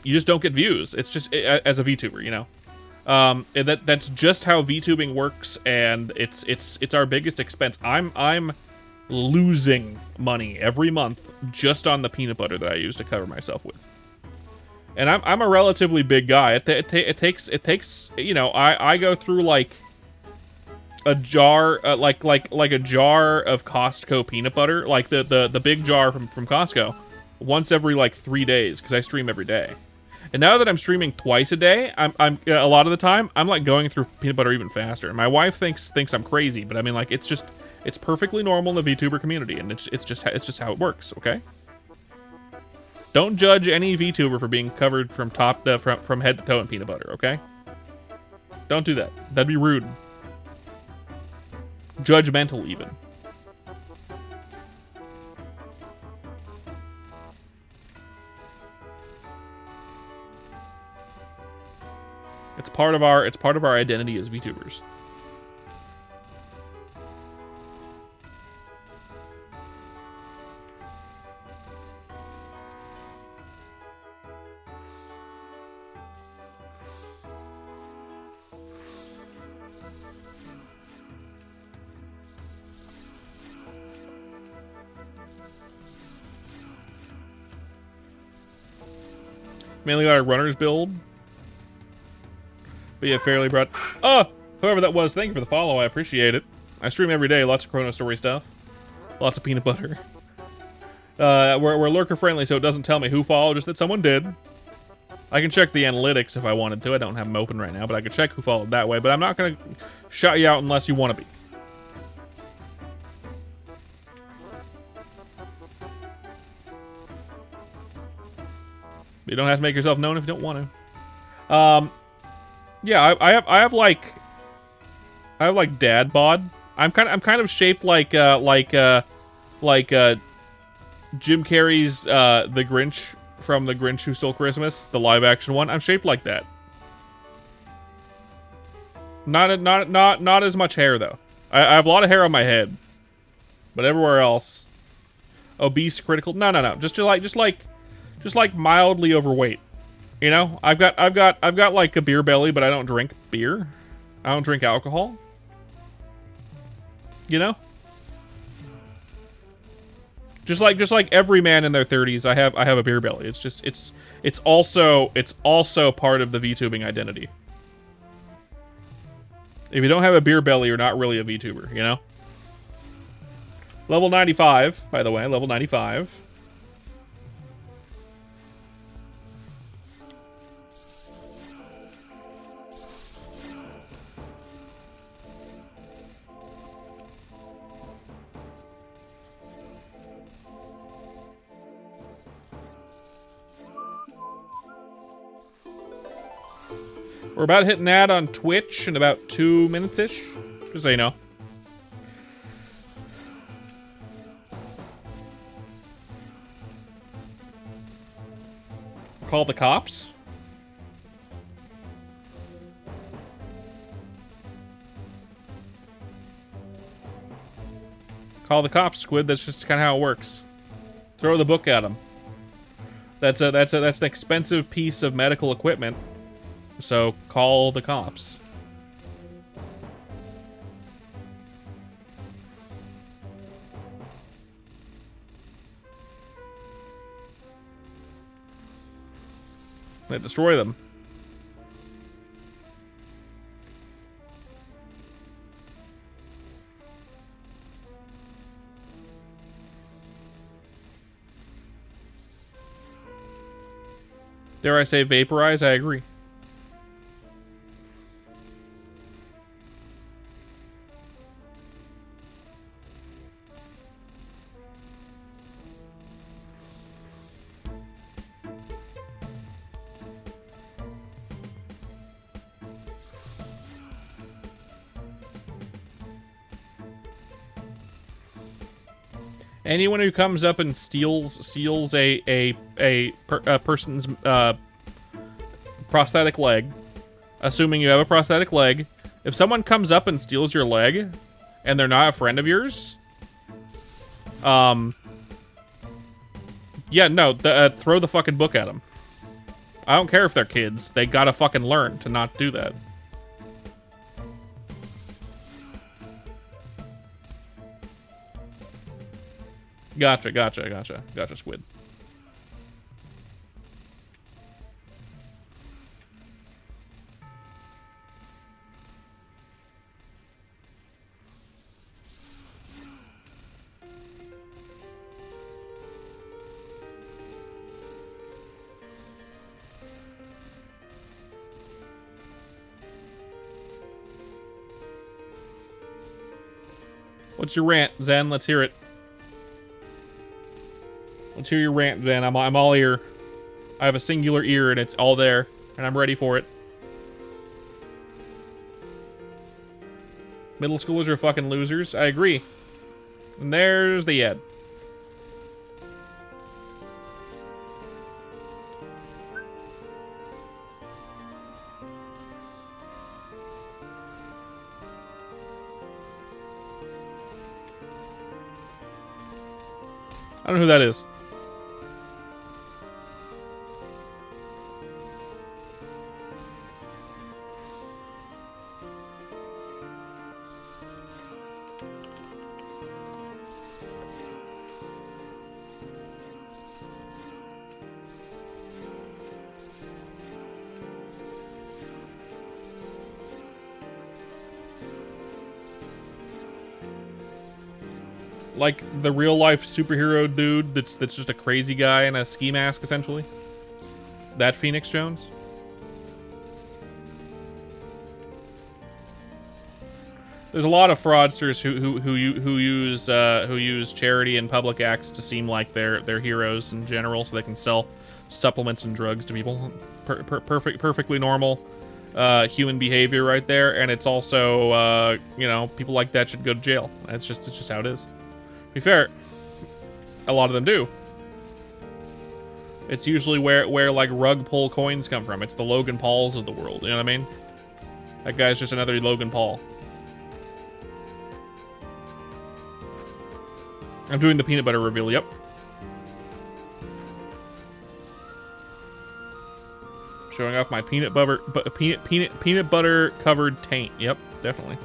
you just don't get views. It's just as a VTuber, you know. That's just how VTubing works, and it's our biggest expense. I'm losing money every month just on the peanut butter that I use to cover myself with. And I'm a relatively big guy. It takes you know, I go through like a jar like a jar of Costco peanut butter, like the big jar from Costco, once every like 3 days, because I stream every day. And now that I'm streaming twice a day, I'm a lot of the time I'm like going through peanut butter even faster. And my wife thinks I'm crazy, but I mean, like, it's perfectly normal in the VTuber community, and it's just how it works. Okay. Don't judge any VTuber for being covered from top to from head to toe in peanut butter. Okay. Don't do that. That'd be rude. Judgmental even. It's part of our identity as VTubers. Mainly got a runner's build. But yeah, fairly broad. Oh, whoever that was, thank you for the follow. I appreciate it. I stream every day. Lots of Chrono Story stuff. Lots of peanut butter. We're lurker friendly, so it doesn't tell me who followed, just that someone did. I can check the analytics if I wanted to. I don't have them open right now, but I could check who followed that way. But I'm not going to shout you out unless you want to be. You don't have to make yourself known if you don't want to. Yeah, I have like dad bod. I'm kind of shaped like Jim Carrey's The Grinch from The Grinch Who Stole Christmas, the live action one. I'm shaped like that. Not as much hair though. I have a lot of hair on my head, but everywhere else, obese, critical. No. Just like mildly overweight. You know, I've got like a beer belly, but I don't drink beer. I don't drink alcohol. You know? Just like every man in their 30s, I have a beer belly. It's also part of the VTubing identity. If you don't have a beer belly, you're not really a VTuber, you know? Level 95, by the way, level 95. We're about to hit an ad on Twitch in about 2 minutes-ish. Just so you know. Call the cops. Call the cops, Squid. That's just kind of how it works. Throw the book at them. That's an expensive piece of medical equipment. So call the cops. They destroy them. Dare I say vaporize? I agree. Anyone who comes up and steals a person's prosthetic leg, assuming you have a prosthetic leg, if someone comes up and steals your leg, and they're not a friend of yours, yeah, no, throw the fucking book at them. I don't care if they're kids; they gotta fucking learn to not do that. Gotcha, Squid. What's your rant, Zen? Let's hear it. Let's hear your rant, Zen. I'm all ear. I have a singular ear, and it's all there, and I'm ready for it. Middle schoolers are fucking losers. I agree. And there's the Ed. I don't know who that is. Like the real life superhero dude that's just a crazy guy in a ski mask, essentially. That Phoenix Jones. There's a lot of fraudsters who use charity and public acts to seem like they're heroes in general, so they can sell supplements and drugs to people. Perfectly normal human behavior right there, and it's also you know, people like that should go to jail. It's just how it is. To be fair, a lot of them do. It's usually where like rug pull coins come from. It's the Logan Pauls of the world. You know what I mean? That guy's just another Logan Paul. I'm doing the peanut butter reveal. Yep. Showing off my peanut butter covered taint. Yep, definitely.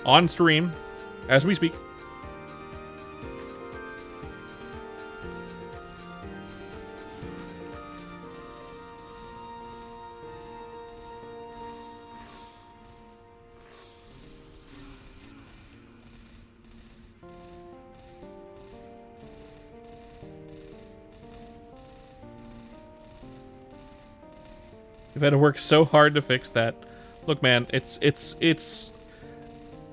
On stream, as we speak. We've had to work so hard to fix that. Look, man, it's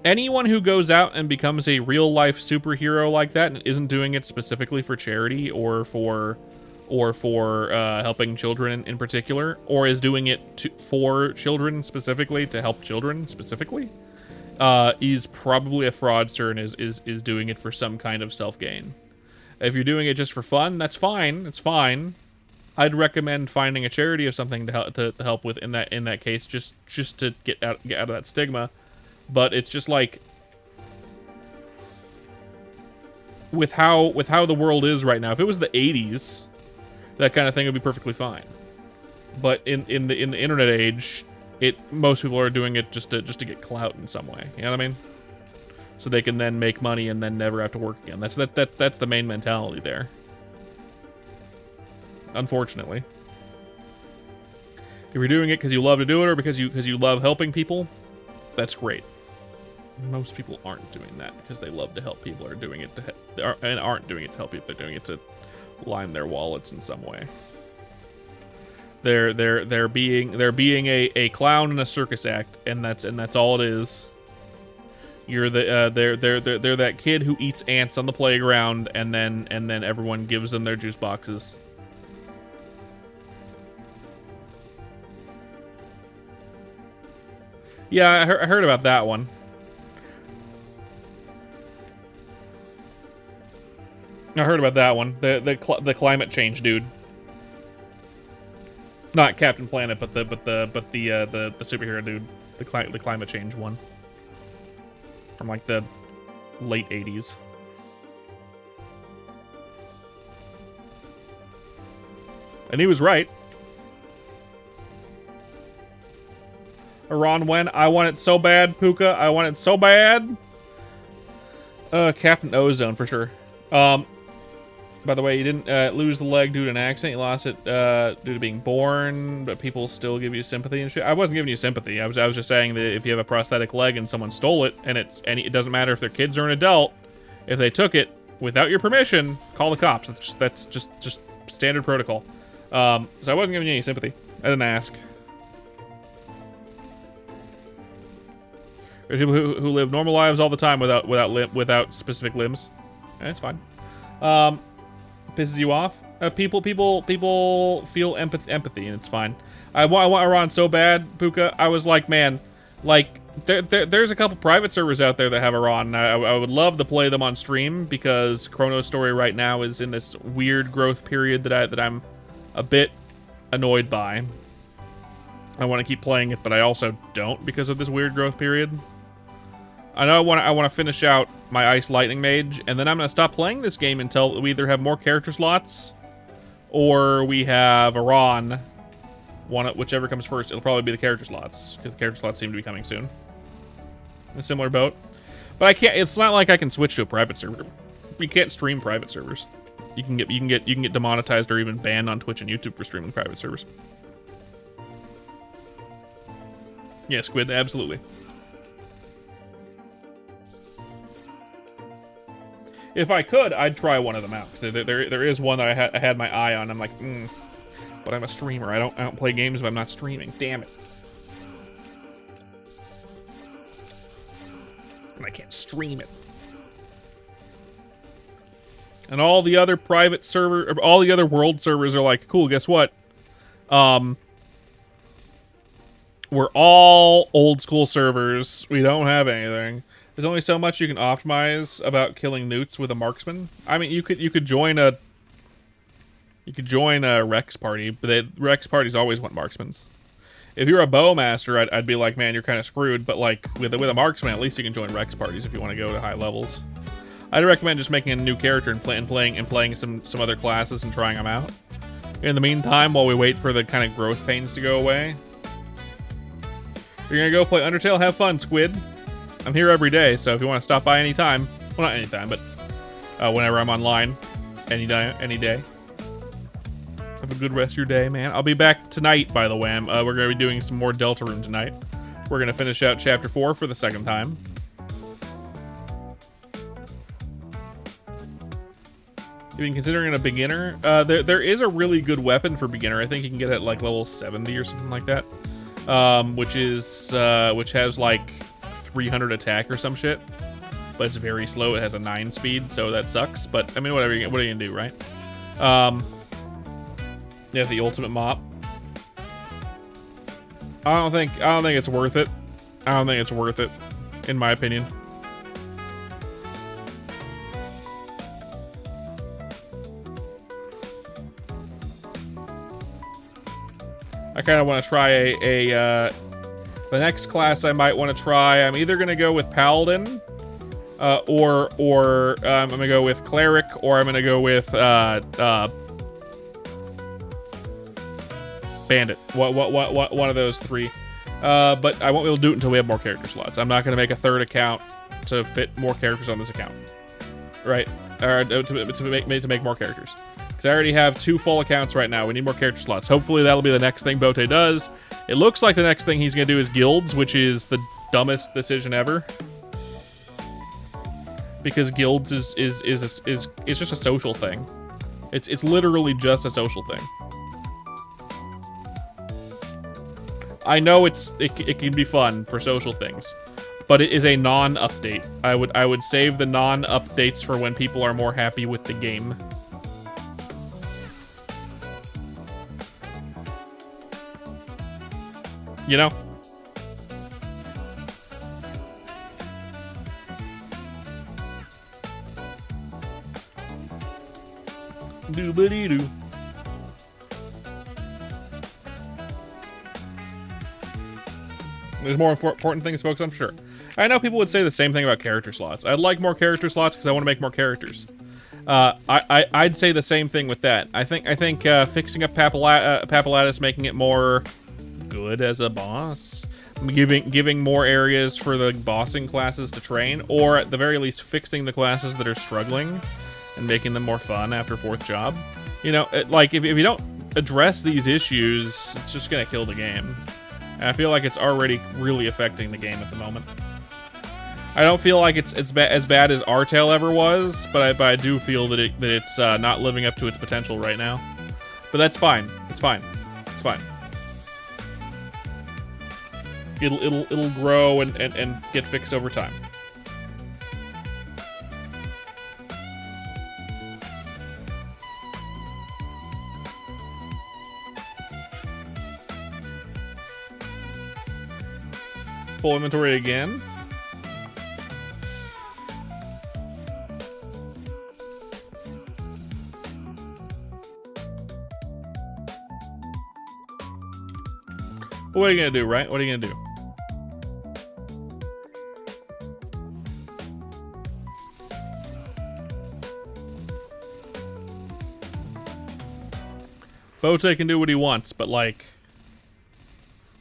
anyone who goes out and becomes a real life superhero like that and isn't doing it specifically for charity or for helping children in particular, or is doing it for children specifically, to help children specifically, is probably a fraudster and is doing it for some kind of self-gain. If you're doing it just for fun, that's fine. It's fine. I'd recommend finding a charity or something to help with in that case, just to get out of that stigma. But it's just like with how the world is right now. If it was the 80s, that kind of thing would be perfectly fine. But in the internet age, most people are doing it just to get clout in some way. You know what I mean? So they can then make money and then never have to work again. That's the main mentality there. Unfortunately. you're doing it because you love to do it or because you love helping people, that's great. Most people aren't doing that because they love to help people, or doing it and aren't doing it to help people. They're doing it to line their wallets in some way. They're being a clown in a circus act, and that's all it is. You're the they're that kid who eats ants on the playground, and then everyone gives them their juice boxes. Yeah, I heard about that one. I heard about that one. The climate change dude. Not Captain Planet, but the superhero dude. The climate change one. From like the late 80s. And he was right. Aran when I want it so bad, Puka. I want it so bad. Captain Ozone for sure. By the way, you didn't lose the leg due to an accident. You lost it due to being born, but people still give you sympathy and shit. I wasn't giving you sympathy. I was just saying that if you have a prosthetic leg and someone stole it, and it doesn't matter if they're kids or an adult, if they took it without your permission, call the cops. That's just standard protocol. So I wasn't giving you any sympathy. I didn't ask. There's people who live normal lives all the time without specific limbs. That's fine. Pisses you off? People feel empathy, and it's fine. I want Aran so bad, Puka. I was like, man, like there's a couple private servers out there that have Aran. I would love to play them on stream because Chrono's Story right now is in this weird growth period that I'm a bit annoyed by. I want to keep playing it, but I also don't because of this weird growth period. I know I want to finish out my Ice Lightning Mage, and then I'm going to stop playing this game until we either have more character slots or we have Aran. Whichever comes first. It'll probably be the character slots, because the character slots seem to be coming soon. In a similar boat. But I can't. It's not like I can switch to a private server. You can't stream private servers. You can get demonetized or even banned on Twitch and YouTube for streaming private servers. Yeah, Squid, absolutely. If I could, I'd try one of them out. Because there is one that I had my eye on. I'm like, but I'm a streamer. I don't play games if I'm not streaming. Damn it. And I can't stream it. And all the other private server, or all the other world servers are like, cool, guess what? We're all old school servers. We don't have anything. There's only so much you can optimize about killing newts with a marksman. I mean, you could join a Rex party, but Rex parties always want marksmans. If you're a bowmaster, I'd be like, man, you're kind of screwed. But like with a marksman, at least you can join Rex parties if you want to go to high levels. I'd recommend just making a new character and playing some other classes and trying them out. In the meantime, while we wait for the kind of growth pains to go away, you're gonna go play Undertale. Have fun, Squid. I'm here every day, so if you want to stop by anytime, well, not anytime, but whenever I'm online, any day. Have a good rest of your day, man. I'll be back tonight, by the way. We're going to be doing some more Deltarune tonight. We're going to finish out Chapter 4 for the second time. Even considering a beginner, there is a really good weapon for beginner. I think you can get it at like level 70 or something like that, which has like 300 attack or some shit, but it's very slow. It has a 9 speed, so that sucks. But I mean, whatever. What are you gonna do, right? Yeah, the ultimate mop. I don't think it's worth it. I don't think it's worth it, in my opinion. I kind of want to try the next class I might want to try. I'm either going to go with Paladin, or I'm going to go with Cleric, or I'm going to go with Bandit. One of those three. But I won't be able to do it until we have more character slots. I'm not going to make a third account to fit more characters on this account, right? Or to make more characters. Because I already have 2 full accounts right now. We need more character slots. Hopefully that'll be the next thing Bote does. It looks like the next thing he's going to do is guilds, which is the dumbest decision ever. Because guilds is just a social thing. It's literally just a social thing. I know it can be fun for social things, but it is a non-update. I would save the non-updates for when people are more happy with the game. You know? Doobity-doo. There's more important things to focus on, for sure. I know people would say the same thing about character slots. I'd like more character slots because I want to make more characters. I'd say the same thing with that. I think fixing up Papulatus, making it more good as a boss, giving more areas for the bossing classes to train, or at the very least fixing the classes that are struggling and making them more fun after 4th job. You know, like if you don't address these issues, it's just gonna kill the game. And I feel like it's already really affecting the game at the moment. I don't feel like it's as bad as Artel ever was, but I do feel that it's not living up to its potential right now. But that's fine. It's fine. It's fine. It'll grow and get fixed over time. Full inventory again. What are you gonna do, right? What are you gonna do? Bote can do what he wants, but like,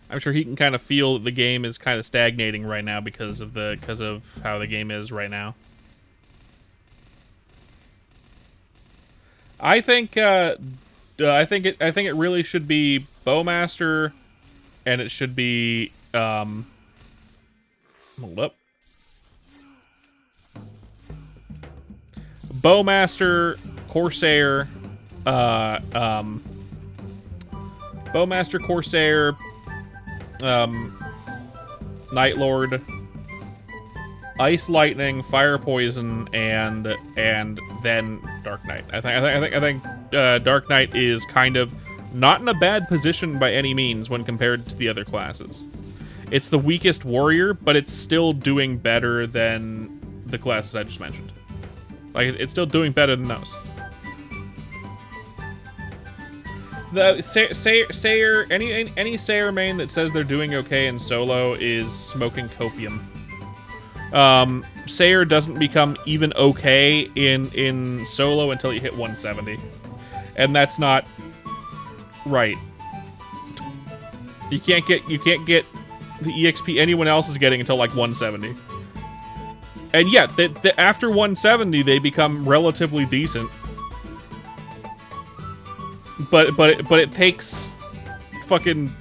I'm sure he can kind of feel that the game is kind of stagnating right now because of how the game is right now. I think it really should be Bowmaster, and it should be hold up. Bowmaster, Corsair, Bowmaster, Corsair, Night Lord, Ice Lightning, Fire Poison, and then Dark Knight. I think Dark Knight is kind of not in a bad position by any means when compared to the other classes. It's the weakest warrior, but it's still doing better than the classes I just mentioned. Like, it's still doing better than those. The Sayer, any Sayer main that says they're doing okay in solo is smoking copium. Sayer doesn't become even okay in solo until you hit 170, and that's not right. You can't get the EXP anyone else is getting until like 170, and yeah, after 170 they become relatively decent. But it takes fucking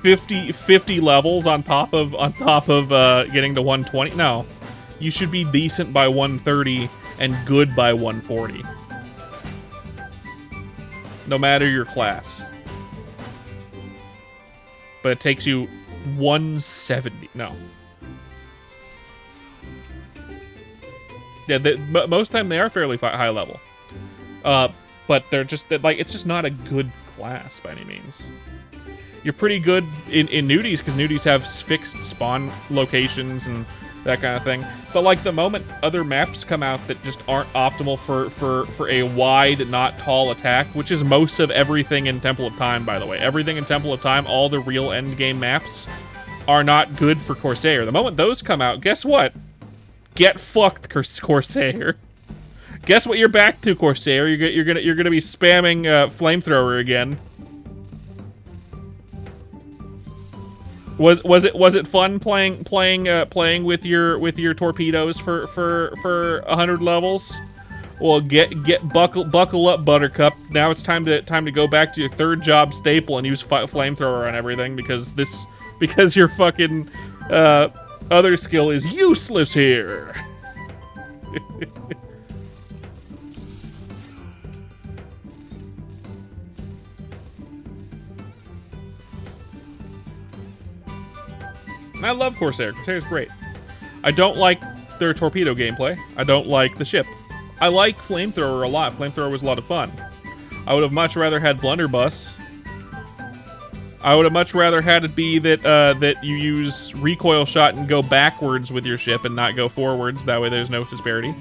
50 levels on top of getting to 120. No, you should be decent by 130 and good by 140. No matter your class. But it takes you 170. No. Yeah, most of the time they are fairly high level. But they're just, like, it's just not a good class by any means. You're pretty good in nudies, because nudies have fixed spawn locations and that kind of thing. But, like, the moment other maps come out that just aren't optimal for a wide, not tall attack, which is most of everything in Temple of Time, by the way. Everything in Temple of Time, all the real endgame maps, are not good for Corsair. The moment those come out, guess what? Get fucked, Corsair. Guess what you're back to, Corsair? You're gonna be spamming flamethrower again. Was it fun playing with your torpedoes for 100 levels, Well, buckle up, Buttercup. Now it's time to go back to your third job staple and use flamethrower on everything because your fucking other skill is useless here. And I love Corsair. Corsair's great. I don't like their torpedo gameplay. I don't like the ship. I like Flamethrower a lot. Flamethrower was a lot of fun. I would have much rather had Blunderbuss. I would have much rather had it be that that you use recoil shot and go backwards with your ship and not go forwards. That way, there's no disparity.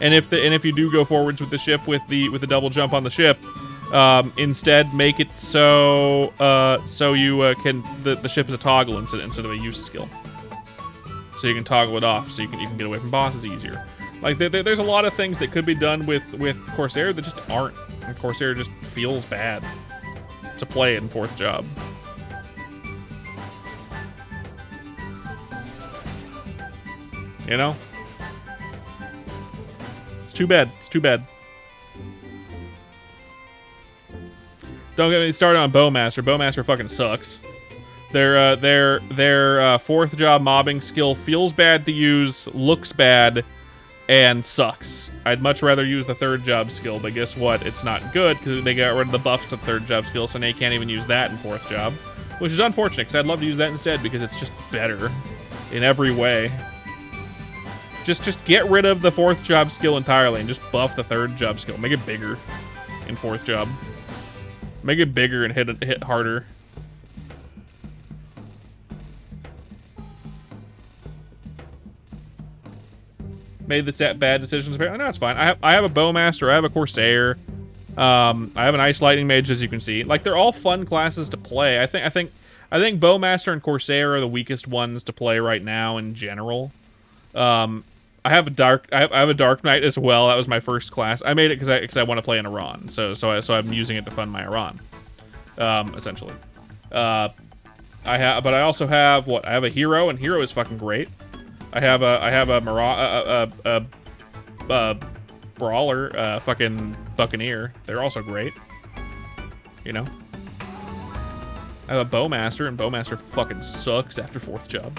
And if you do go forwards with the ship with the double jump on the ship, instead make it so you can the ship is a toggle instead of a use skill. So you can toggle it off, so you can get away from bosses easier. Like there's a lot of things that could be done with Corsair that just aren't. And Corsair just feels bad to play in 4th job. You know? It's too bad. It's too bad. Don't get me started on Bowmaster. Bowmaster fucking sucks. Their 4th job mobbing skill feels bad to use, looks bad, and sucks. I'd much rather use the 3rd job skill, but guess what? It's not good because they got rid of the buffs to the 3rd job skill, so now you can't even use that in 4th job, which is unfortunate because I'd love to use that instead because it's just better in every way. Just get rid of the 4th job skill entirely and just buff the 3rd job skill. Make it bigger in 4th job. Make it bigger and hit harder. Made the bad decisions. No, it's fine. I have a Bowmaster. I have a Corsair. I have an Ice Lightning Mage, as you can see. Like they're all fun classes to play. I think Bowmaster and Corsair are the weakest ones to play right now in general. I have a Dark Knight as well. That was my first class. I made it because I want to play an Aran. So I'm using it to fund my Aran. Essentially. But I also have what? I have a Hero, and Hero is fucking great. I have a Brawler, fucking Buccaneer. They're also great. You know? I have a Bowmaster, and Bowmaster fucking sucks after 4th job.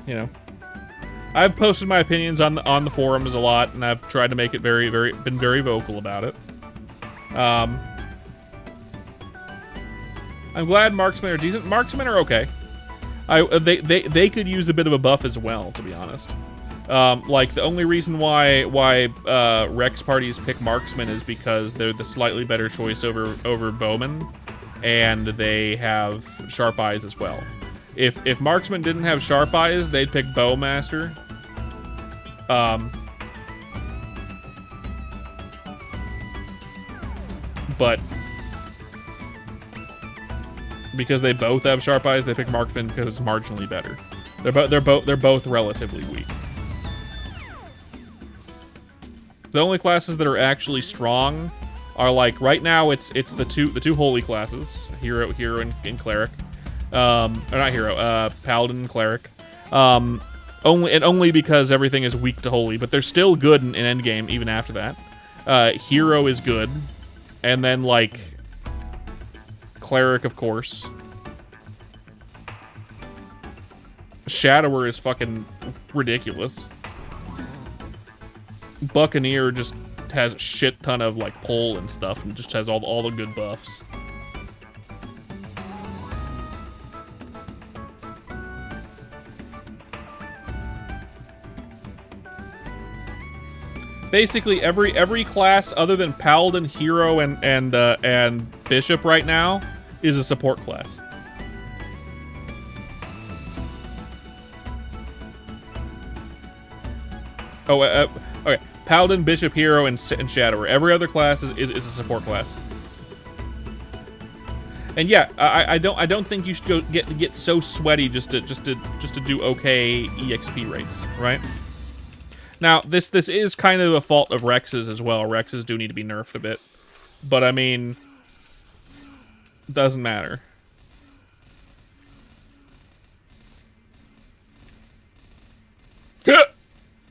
You know. I've posted my opinions on the forums a lot, and I've tried to make it been very vocal about it. I'm glad Marksmen are decent. Marksmen are okay. They could use a bit of a buff as well, to be honest. Like the only reason why Rex parties pick Marksmen is because they're the slightly better choice over Bowman, and they have Sharp Eyes as well. If Marksman didn't have Sharp Eyes, they'd pick Bowmaster. But because they both have Sharp Eyes, they pick Marksman because it's marginally better. They're both relatively weak. The only classes that are actually strong are like right now it's the two holy classes, hero and cleric. Or not hero, paladin and cleric. Only because everything is weak to holy, but they're still good in endgame even after that. Hero is good, and then like cleric, of course. Shadower is fucking ridiculous. Buccaneer just has a shit ton of like pull and stuff, and just has all the good buffs. Basically, every class other than Paladin, Hero, and Bishop right now is a support class. Oh, okay. Paladin, Bishop, Hero, and Shadower. Every other class is a support class. And yeah, I don't think you should go get so sweaty just to do okay EXP rates, right? Now, this is kind of a fault of Rex's as well. Rex's do need to be nerfed a bit. But, I mean, doesn't matter.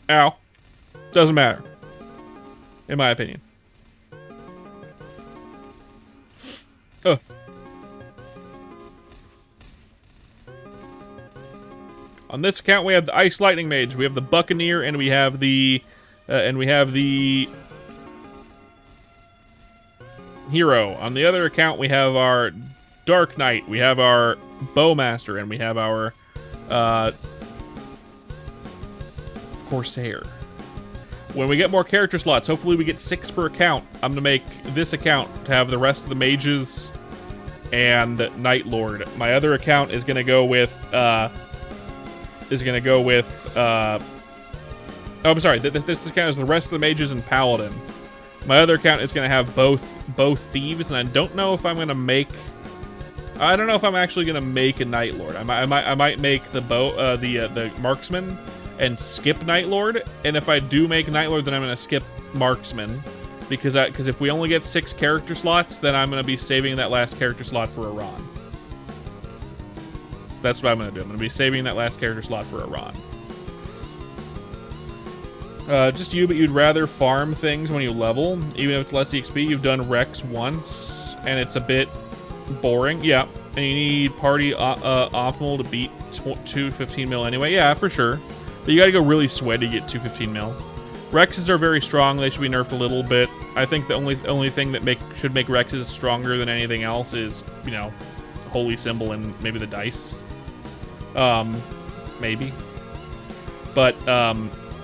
Ow. Doesn't matter. in my opinion. Oh. On this account, we have the Ice Lightning Mage, we have the Buccaneer, and we have the Hero. On the other account, we have our Dark Knight, we have our Bowmaster, and we have our Corsair. When we get more character slots, hopefully we get 6 per account. I'm gonna make this account to have the rest of the mages and Night Lord. My other account is gonna go with oh, I'm sorry. This account is the rest of the mages and Paladin. My other account is gonna have both thieves, and I don't know if I'm gonna make. I don't know if I'm actually gonna make a Night Lord. I might make the the marksman and skip Night Lord. And if I do make Night Lord, then I'm gonna skip marksman, because if we only get 6 character slots, then I'm gonna be saving that last character slot for Aran. That's what I'm gonna do. I'm gonna be saving that last character slot for Aran. Just you, but you'd rather farm things when you level, even if it's less EXP. You've done Rex once, and it's a bit boring. Yeah, and you need party optimal to beat 215 mil anyway. Yeah, for sure. But you gotta go really sweaty to get 215 mil. Rexes are very strong. They should be nerfed a little bit. I think the only thing that should make Rexes stronger than anything else is, you know, Holy Symbol and maybe the dice. Maybe. But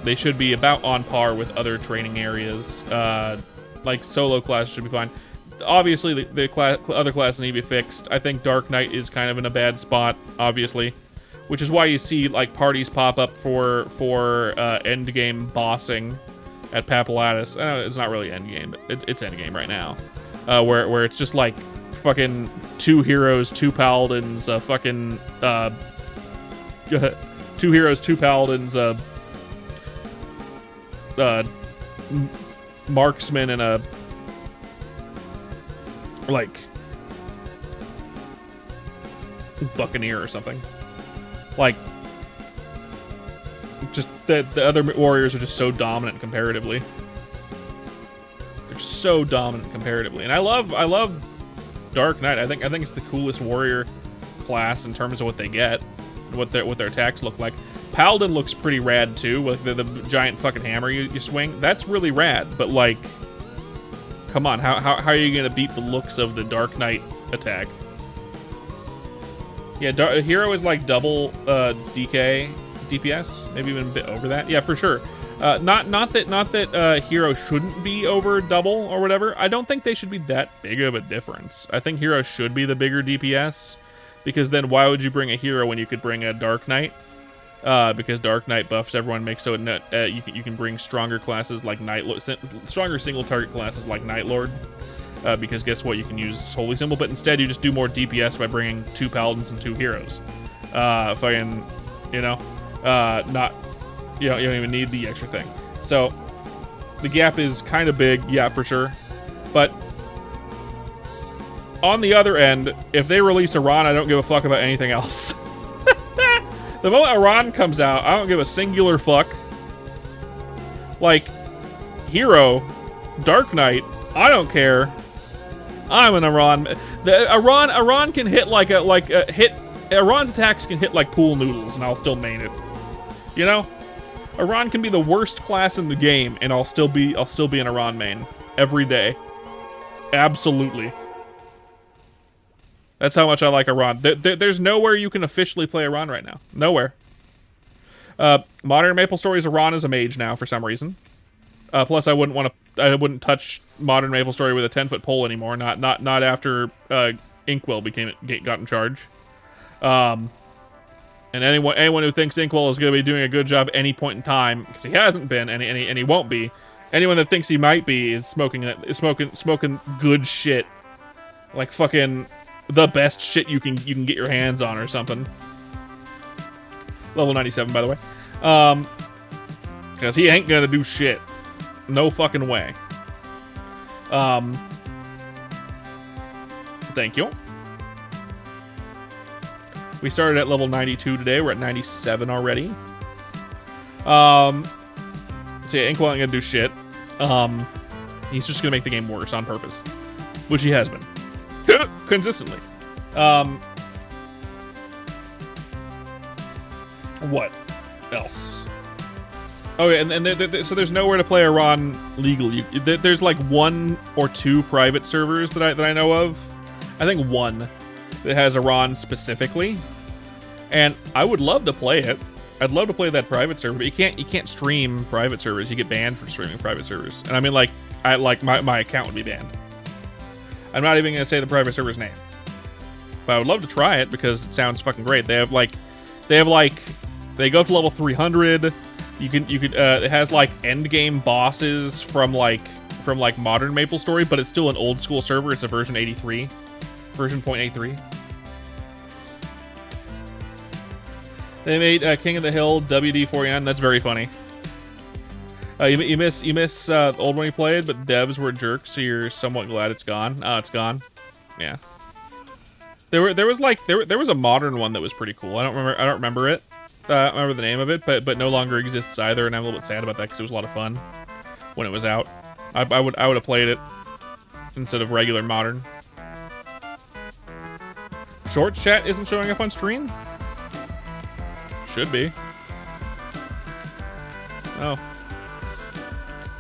they should be about on par with other training areas. Like solo class should be fine. Obviously, the other classes need to be fixed. I think Dark Knight is kind of in a bad spot, obviously, which is why you see like parties pop up for end game bossing at Papulatus. I know it's not really end game, but it's end game right now, where it's just like fucking 2 heroes, 2 paladins, fucking 2 heroes, 2 paladins, marksman, and a like buccaneer or something. Like, just the other warriors are just so dominant comparatively. They're so dominant comparatively, and I love Dark Knight. I think it's the coolest warrior class in terms of what they get, what their attacks look like. Paladin looks pretty rad too, with the giant fucking hammer you swing. That's really rad, but like, come on, how are you gonna beat the looks of the Dark Knight attack? Yeah, Hero is like double DPS, maybe even a bit over that. Yeah, for sure. Not that Hero shouldn't be over double or whatever. I don't think they should be that big of a difference. I think Hero should be the bigger DPS, because then why would you bring a Hero when you could bring a Dark Knight? Because Dark Knight buffs everyone, makes so you can bring stronger classes like Night Lord, stronger single target classes like Night Lord. Because guess what? You can use Holy Symbol, but instead you just do more DPS by bringing 2 paladins and 2 heroes. Fucking, you know, you don't even need the extra thing. So the gap is kind of big, yeah, for sure. But on the other end, if they release Aran, I don't give a fuck about anything else. The moment Aran comes out, I don't give a singular fuck. Like, Hero, Dark Knight, I don't care. I'm an Aran. Aran can hit Aran's attacks can hit like pool noodles, and I'll still main it. You know, Aran can be the worst class in the game, and I'll still be an Aran main every day. Absolutely. That's how much I like Aran. There's nowhere you can officially play Aran right now. Nowhere. Modern Maple Stories Aran is a mage now for some reason. Plus, I wouldn't touch Modern Maple Story with a 10-foot pole anymore. Not after Inkwell got in charge. And anyone who thinks Inkwell is going to be doing a good job at any point in time, because he hasn't been, and he won't be. Anyone that thinks he might be is smoking good shit, like fucking the best shit you can get your hands on or something. Level 97, by the way. Because he ain't gonna do shit. No fucking way. Thank you. We started at level 92 today. We're at 97 already. So yeah, Inkwell ain't gonna do shit. He's just gonna make the game worse on purpose, which he has been consistently. What else? Oh yeah, and so there's nowhere to play Aran legally. There's like 1 or 2 private servers that I know of. I think 1 that has Aran specifically, and I would love to play it. I'd love to play that private server, but you can't stream private servers. You get banned for streaming private servers, and I mean like my account would be banned. I'm not even gonna say the private server's name, but I would love to try it because it sounds fucking great. They go up to level 300. You could it has like end game bosses from like modern MapleStory, but it's still an old school server. It's a version 83, version 0.83. They made King of the Hill WD49. That's very funny. You miss the old one you played, but devs were jerks, so you're somewhat glad it's gone. Oh, it's gone. Yeah. There was a modern one that was pretty cool. I don't remember it. I don't remember the name of it, but no longer exists either, and I'm a little bit sad about that because it was a lot of fun when it was out. I would have played it instead of regular modern. Shorts chat isn't showing up on stream? Should be. Oh.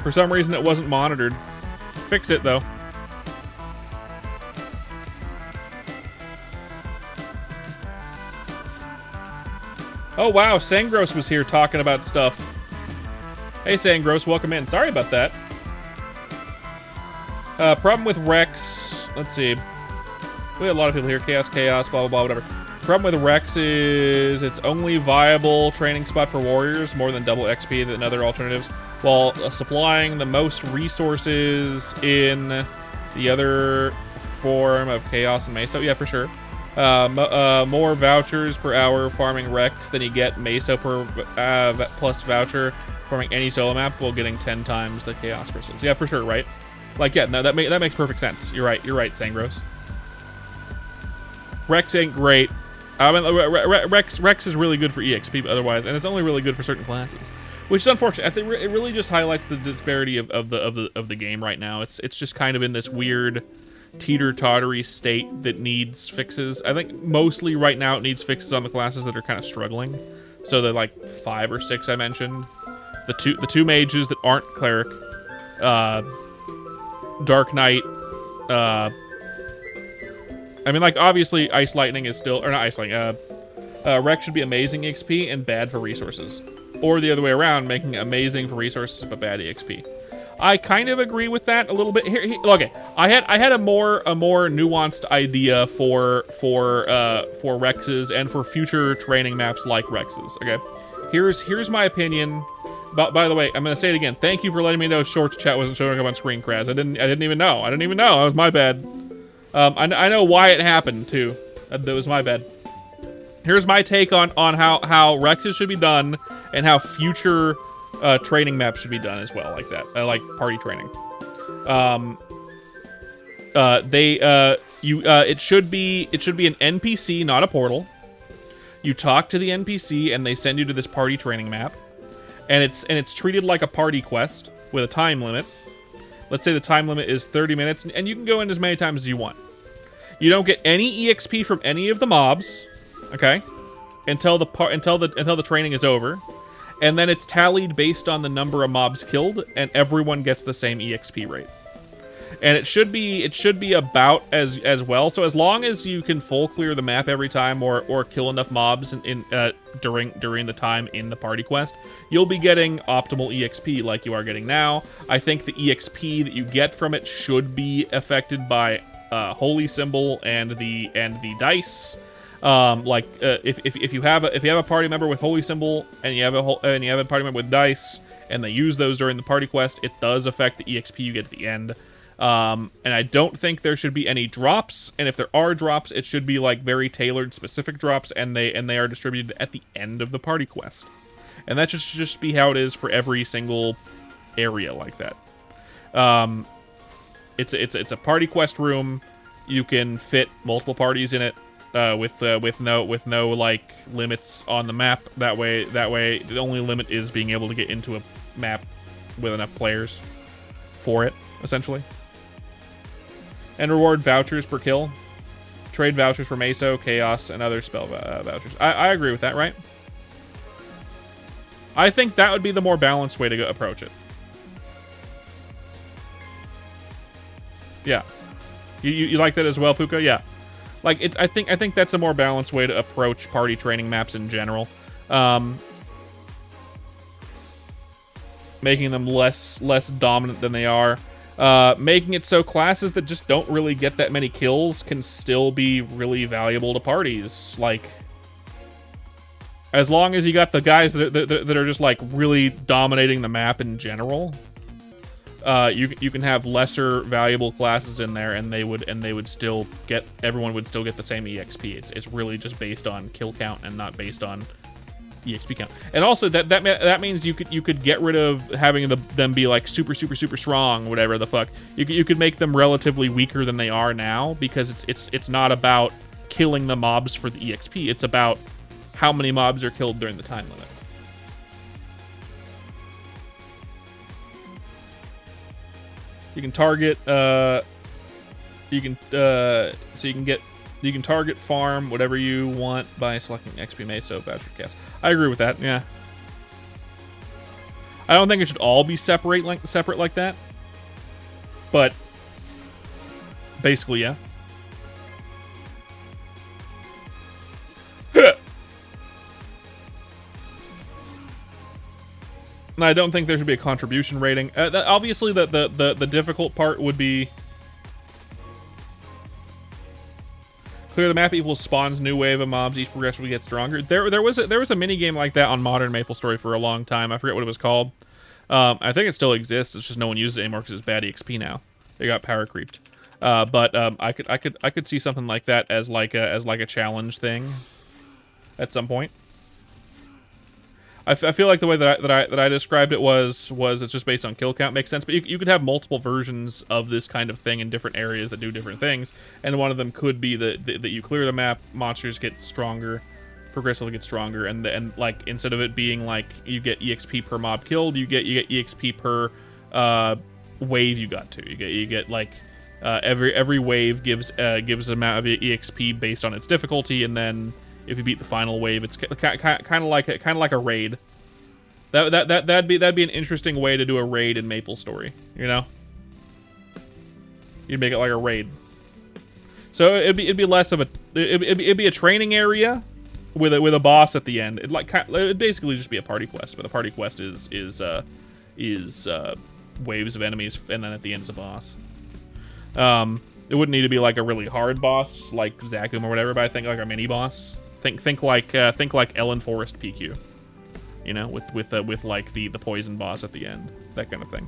For some reason it wasn't monitored. Fix it though. Oh wow, Sangros was here talking about stuff. Hey Sangros, welcome in. Sorry about that. Problem with Rex. Let's see. We had a lot of people here. Chaos, blah, blah, blah, whatever. Problem with Rex is it's only viable training spot for warriors, more than double XP than other alternatives, while supplying the most resources in the other form of Chaos and Meso. Yeah, for sure. More vouchers per hour farming Rex than you get Meso per plus voucher farming any solo map while getting 10 times the Chaos crystals. Yeah, for sure, right? Like, yeah, no, that makes perfect sense. You're right, Sangros. Rex ain't great. I mean, Rex is really good for EXP otherwise, and it's only really good for certain classes, which is unfortunate. I think it really just highlights the disparity of the game right now. It's just kind of in this weird teeter-tottery state that needs fixes. I think mostly right now it needs fixes on the classes that are kind of struggling. So the like 5 or 6 I mentioned, the two mages that aren't cleric, Dark Knight. I mean, like, obviously, Ice Lightning is still... Or not Ice Lightning. Rex should be amazing EXP and bad for resources. Or the other way around, making amazing for resources but bad EXP. I kind of agree with that a little bit. Here, okay, I had a more nuanced idea for Rexes and for future training maps like Rexes. Okay, here's my opinion. By the way, I'm gonna say it again. Thank you for letting me know Shorts chat wasn't showing up on screen, Kraz. I didn't even know. That was my bad. I know why it happened too. That was my bad. Here's my take on how Rexes should be done and how future training maps should be done as well, like that, like party training. It should be an NPC, not a portal. You talk to the NPC and they send you to this party training map, and it's treated like a party quest with a time limit. Let's say the time limit is 30 minutes, and you can go in as many times as you want. You don't get any EXP from any of the mobs, okay, until the training is over, and then it's tallied based on the number of mobs killed, and everyone gets the same EXP rate. And it should be about as well. So as long as you can full clear the map every time, or kill enough mobs during the time in the party quest, you'll be getting optimal EXP like you are getting now. I think the EXP that you get from it should be affected by Holy Symbol and the dice. If you have a party member with Holy Symbol and you have a party member with dice, and they use those during the party quest, it does affect the EXP you get at the end. And I don't think there should be any drops, and if there are drops, it should be like very tailored, specific drops, and they are distributed at the end of the party quest. And that should just be how it is for every single area like that. It's a party quest room. You can fit multiple parties in it with no like limits on the map. That way the only limit is being able to get into a map with enough players. for it, essentially. And reward vouchers per kill. Trade vouchers for Meso, Chaos, and other spell vouchers. I agree with that, right? I think that would be the more balanced way to approach it. Yeah. You like that as well, Puka? Yeah. Like I think that's a more balanced way to approach party training maps in general. Making them less dominant than they are. Making it so classes that just don't really get that many kills can still be really valuable to parties. Like, as long as you got the guys that are just like really dominating the map in general, you can have lesser valuable classes in there, and they would still get, everyone would still get the same EXP. It's really just based on kill count and not based on EXP count. And also that means you could get rid of having them be like super strong, whatever the fuck. You could make them relatively weaker than they are now, because it's not about killing the mobs for the EXP. It's about how many mobs are killed during the time limit. You can target you can target farm whatever you want by selecting XP Meso voucher cast. I agree with that. Yeah. I don't think it should all be separate like that. But basically, yeah. And I don't think there should be a contribution rating. Obviously, the difficult part would be clear the map equals spawns new wave of mobs. Each progressively gets stronger. There was a mini game like that on Modern MapleStory for a long time. I forget what it was called. I think it still exists. It's just no one uses it anymore because it's bad EXP now. They got power creeped. But I could see something like that as like a challenge thing at some point. I feel like the way that I described it was it's just based on kill count makes sense, but you could have multiple versions of this kind of thing in different areas that do different things, and one of them could be that you clear the map, monsters get stronger, progressively get stronger, and like instead of it being like you get EXP per mob killed, you get EXP per wave you got to. You get like every wave gives an amount of EXP based on its difficulty, and then if you beat the final wave, it's kind of like a raid. That'd be an interesting way to do a raid in MapleStory. You know, you'd make it like a raid. So it'd be less of a it'd be a training area with a boss at the end. It'd basically just be a party quest, but the party quest is waves of enemies, and then at the end is a boss. It wouldn't need to be like a really hard boss like Zakum or whatever, but I think like a mini boss. Think like Ellen Forest PQ, you know, with like the poison boss at the end, that kind of thing.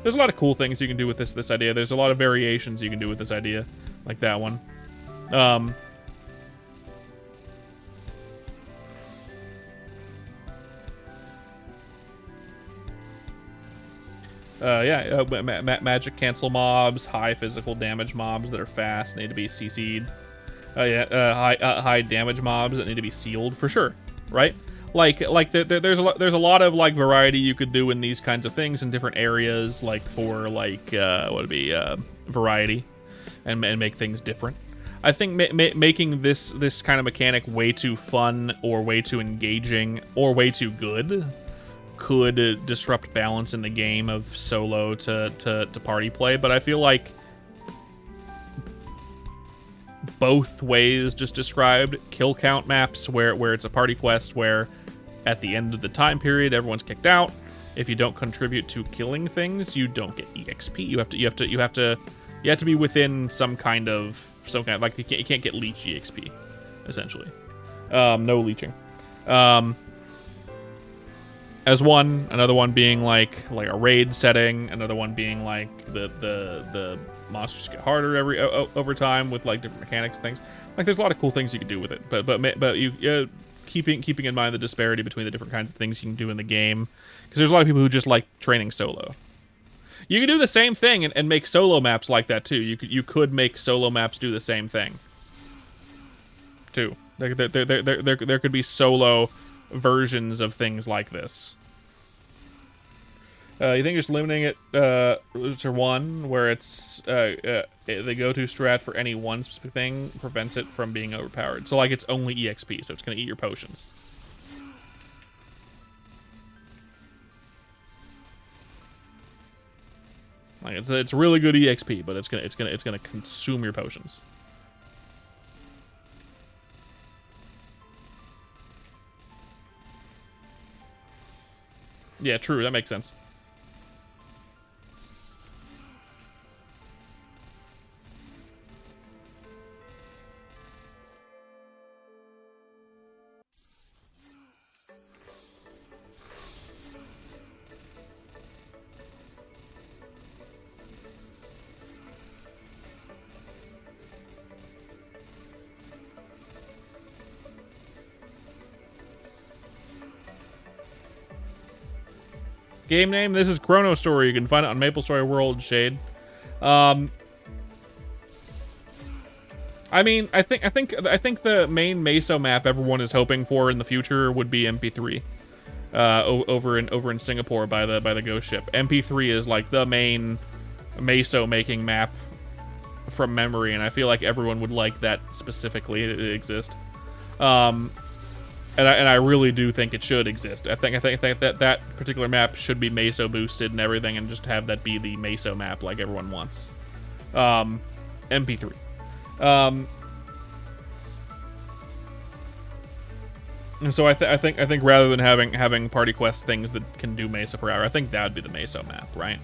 There's a lot of cool things you can do with this idea. There's a lot of variations you can do with this idea, like that one. Magic cancel mobs, high physical damage mobs that are fast need to be CC'd. High damage mobs that need to be sealed for sure, right? Like there's a lot of like variety you could do in these kinds of things in different areas, like for like what would be variety, and make things different. I think making this kind of mechanic way too fun or way too engaging or way too good could disrupt balance in the game of solo to party play. But I feel like both ways just described, kill count maps where it's a party quest where at the end of the time period everyone's kicked out. If you don't contribute to killing things, you don't get EXP. You have to be within some kind of like you can't get leech EXP essentially. No leeching. As one, another one being like a raid setting, another one being like the monsters get harder over time with like different mechanics and things. Like there's a lot of cool things you can do with it, but you keeping in mind the disparity between the different kinds of things you can do in the game, because there's a lot of people who just like training solo. You can do the same thing and make solo maps like that too. You could make solo maps do the same thing too. There could be solo versions of things like this. You think just limiting it to one, where it's the go-to strat for any one specific thing prevents it from being overpowered. So like it's only EXP, so it's gonna eat your potions. Like it's really good EXP, but it's gonna consume your potions. Yeah, true. That makes sense. Game name? This is Chrono Story. You can find it on Maple Story World, Shade. I mean, I think the main Meso map everyone is hoping for in the future would be MP3. Over in Singapore by the ghost ship. MP3 is like the main Meso making map from memory, and I feel like everyone would like that specifically to exist. And I really do think it should exist. I think that particular map should be Meso boosted and everything, and just have that be the Meso map like everyone wants. MP3. So I think rather than having party quest things that can do Mesa per hour, I think that would be the Meso map, right?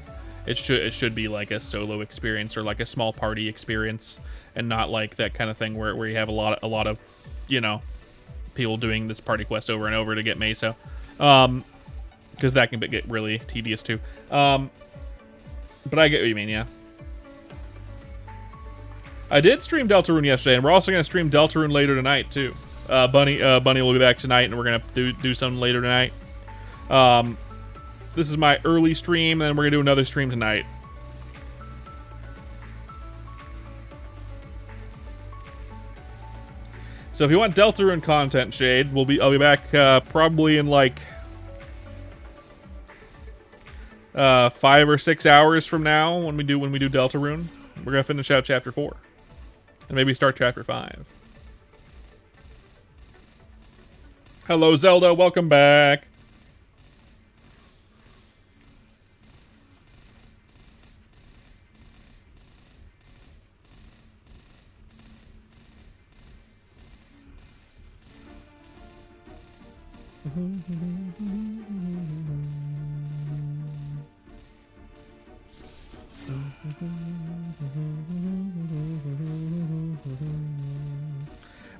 It should be like a solo experience or like a small party experience, and not like that kind of thing where you have a lot of, you know, people doing this party quest over and over to get Meso, because that can get really tedious too. But I get what you mean, yeah. I did stream Deltarune yesterday, and we're also gonna stream Deltarune later tonight too. Bunny will be back tonight, and we're gonna do something later tonight. This is my early stream, and then we're gonna do another stream tonight. So if you want Deltarune content, Shade, I'll be back probably in like 5 or 6 hours from now when we do Deltarune. We're gonna finish out chapter 4 and maybe start chapter 5. Hello, Zelda. Welcome back.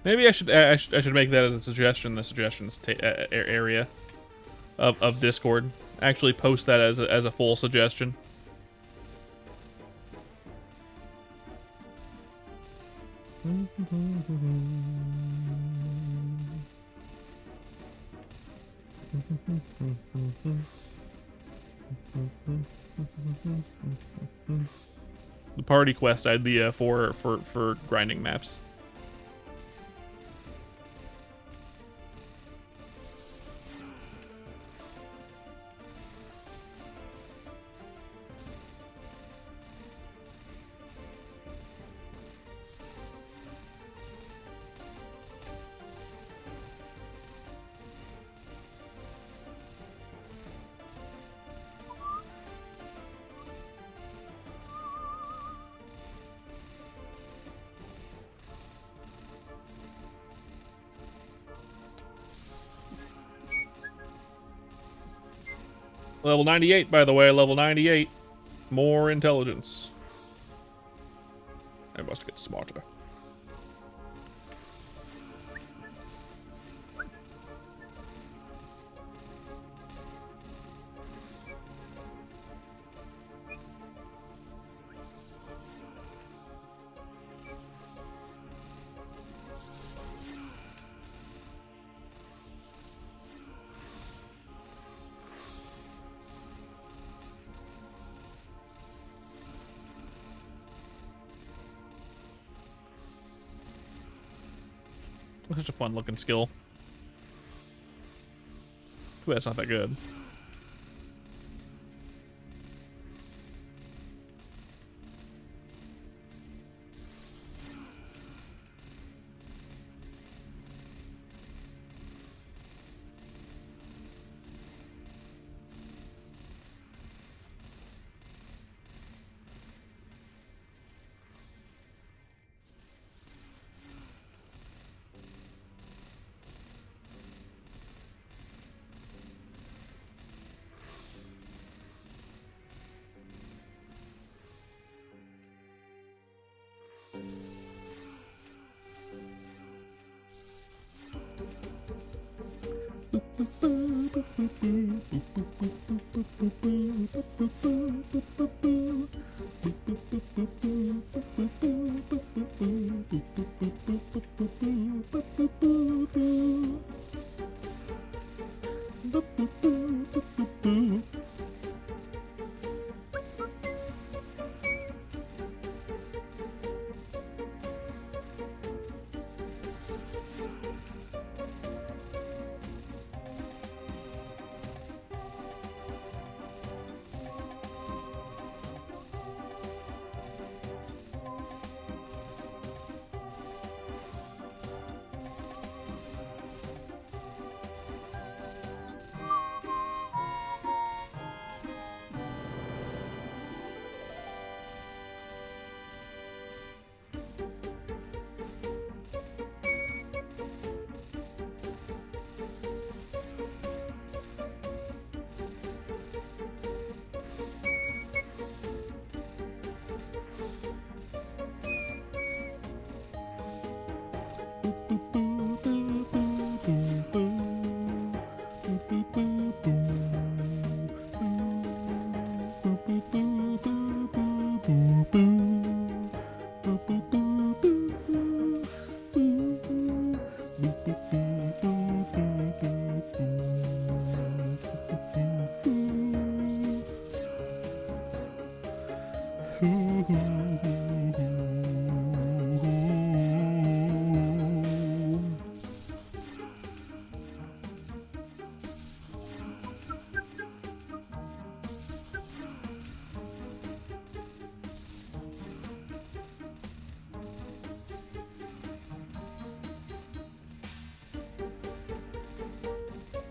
Maybe I should make that as a suggestion. The suggestions area of Discord. Actually, post that as a full suggestion. The party quest idea for grinding maps. Level 98, by the way, level 98. More intelligence. I must get smarter. Such a fun looking skill. Ooh, that's not that good.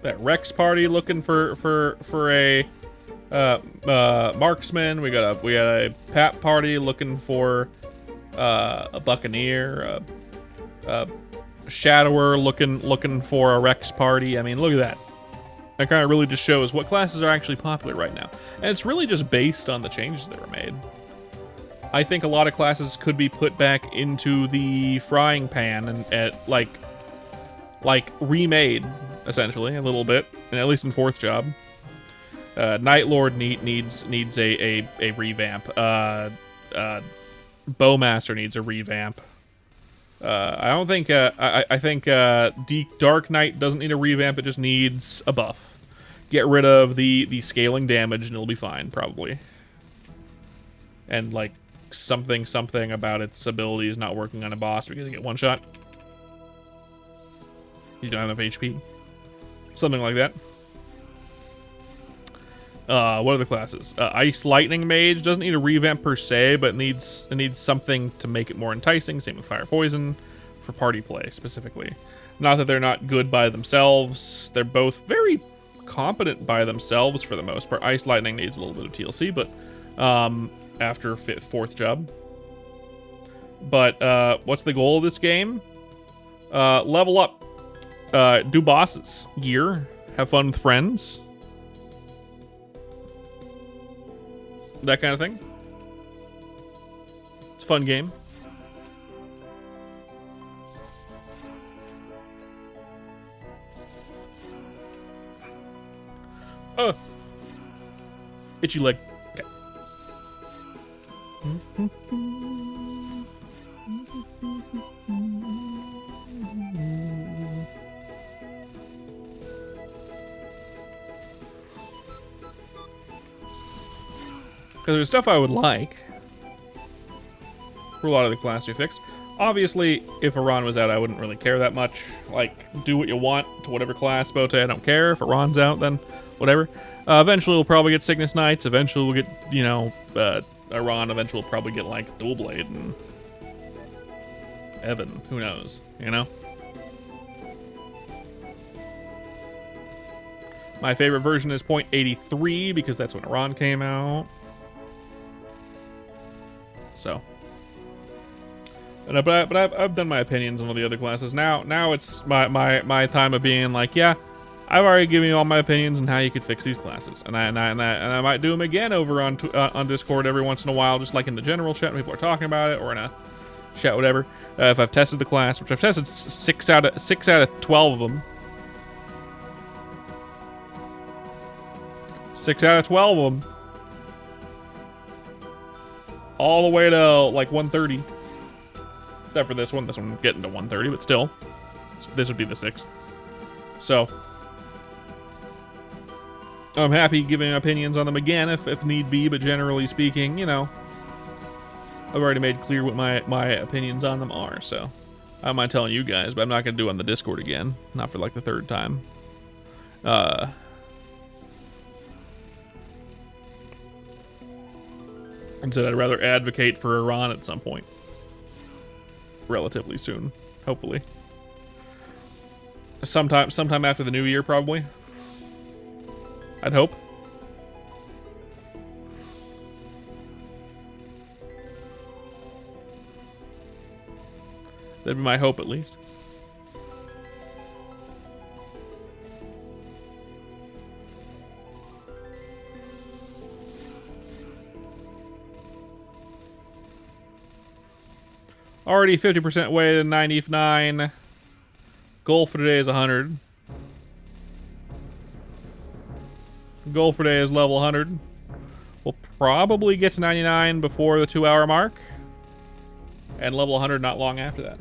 That Rex party looking for a marksman. We got a Pat party looking for a buccaneer. A shadower looking for a Rex party. I mean, look at that. That kind of really just shows what classes are actually popular right now, and it's really just based on the changes that were made. I think a lot of classes could be put back into the frying pan and like remade, essentially, a little bit, and at least in 4th job. Night Lord needs a revamp. Bowmaster needs a revamp. I don't think I think Dark Knight doesn't need a revamp. It just needs a buff. Get rid of the scaling damage, and it'll be fine, probably. And like something about its abilities not working on a boss because you get one shot. You don't have enough HP. Something like that. What are the classes? Ice Lightning Mage doesn't need a revamp per se, but it needs something to make it more enticing. Same with Fire Poison for party play specifically. Not that they're not good by themselves. They're both very competent by themselves for the most part. Ice Lightning needs a little bit of TLC, but after 4th job. But what's the goal of this game? Level up. Do bosses. Gear. Have fun with friends. That kind of thing. It's a fun game. Itchy leg. Okay. Because there's stuff I would like for a lot of the class we fixed. Obviously, if Aran was out, I wouldn't really care that much. Like, do what you want to whatever class, Bote, I don't care. If Aran's out, then whatever. Eventually, we'll probably get Sickness Knights. Eventually, we'll get, you know, Aran. Eventually, we'll probably get, like, Dual Blade and Evan. Who knows, you know? My favorite version is .83 because that's when Aran came out. So, but I've done my opinions on all the other classes. Now it's my time of being like, yeah, I've already given you all my opinions on how you could fix these classes, and I might do them again over on Discord every once in a while, just like in the general chat when people are talking about it, or in a chat, whatever. If I've tested the class, which I've tested 6 out of 12 of them. 6 out of 12 of them. All the way to like 130. Except for this one. This one getting to 130, but still. This would be the 6th. So, I'm happy giving opinions on them again if need be, but generally speaking, you know, I've already made clear what my opinions on them are, so I don't mind telling you guys, but I'm not going to do it on the Discord again. Not for like the 3rd time. Instead, I'd rather advocate for Aran at some point. Relatively soon, hopefully. Sometime after the new year, probably. I'd hope. That'd be my hope, at least. Already 50% way to 99. Goal for today is 100. Goal for today is level 100. We'll probably get to 99 before the 2-hour mark. And level 100 not long after that.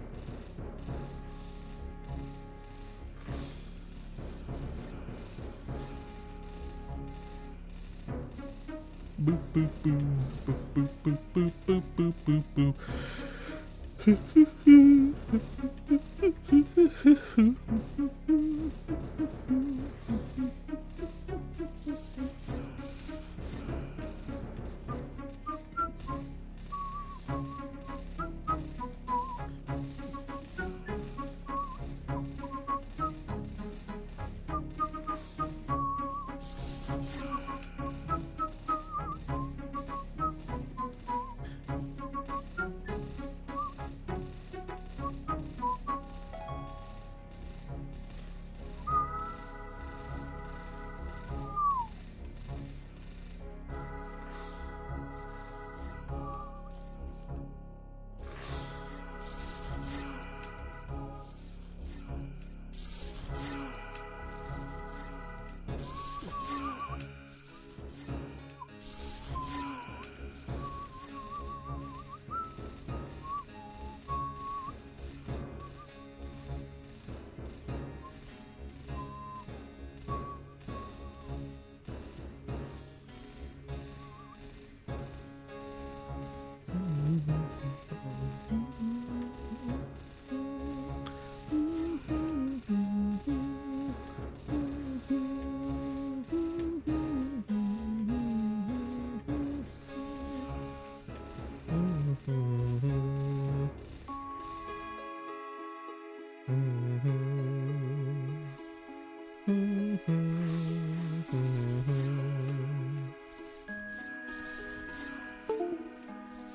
Boop, boop, boop, boop, boop, boop, boop, boop, boop, boop.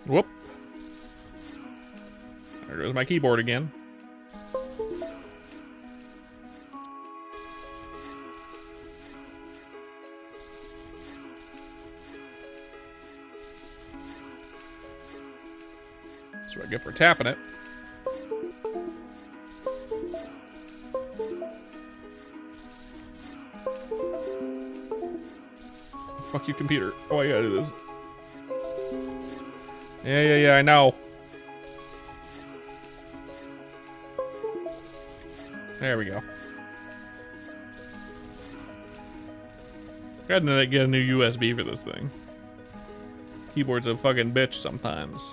Whoop. There goes my keyboard again. That's what I get for tapping it. Fuck you, computer. Oh, I gotta do this. Yeah, I know. There we go. Gotta get a new USB for this thing. Keyboard's a fucking bitch sometimes.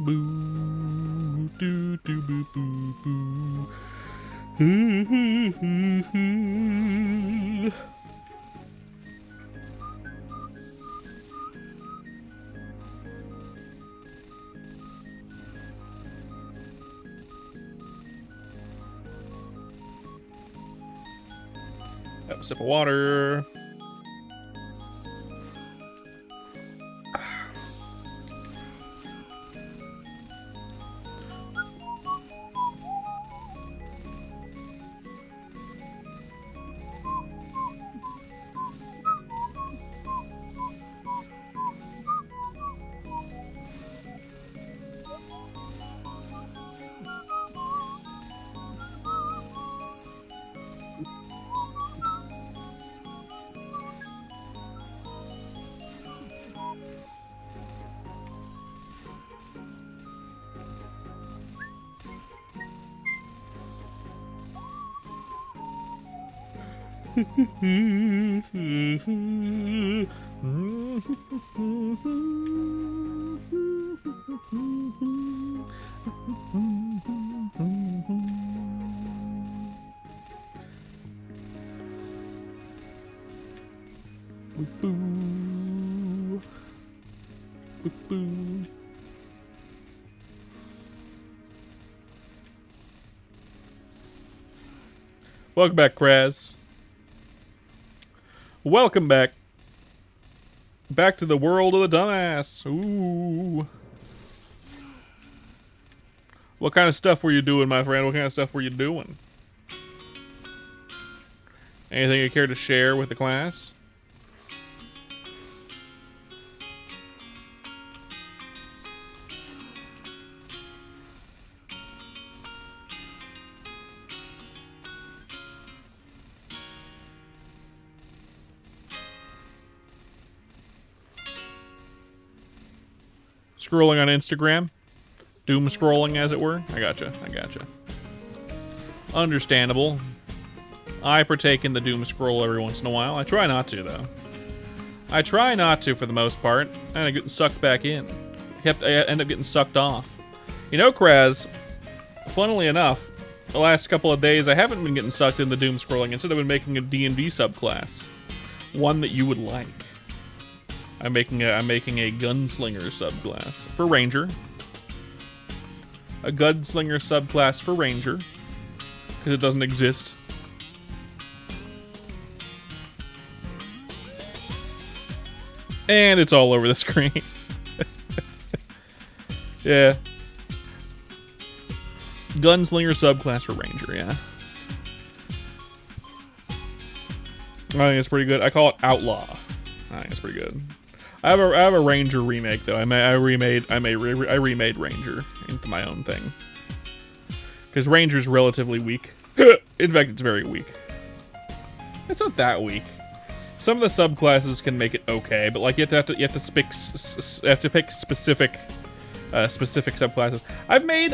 Boo, doo, doo, boo, boo, boo. Hoo, hoo, hoo, hoo. Have a sip of water. Welcome back, Kraz. Welcome back. Back to the world of the dumbass. Ooh. What kind of stuff were you doing, my friend? What kind of stuff were you doing? Anything you care to share with the class? Scrolling on Instagram? Doom scrolling, as it were? I gotcha. Understandable. I partake in the doom scroll every once in a while. I try not to, though. I try not to for the most part. I end up getting sucked back in. I end up getting sucked off. You know, Kraz, funnily enough, the last couple of days I haven't been getting sucked into doom scrolling. Instead, I've been making a D&D subclass. One that you would like. I'm making a gunslinger subclass for Ranger. A gunslinger subclass for Ranger. Because it doesn't exist. And it's all over the screen. Yeah. Gunslinger subclass for Ranger, yeah. I think it's pretty good. I call it Outlaw. I think it's pretty good. I have a Ranger remake though. I remade Ranger into my own thing. Because Ranger's relatively weak. In fact, it's very weak. It's not that weak. Some of the subclasses can make it okay, but like you have to pick specific subclasses. I've made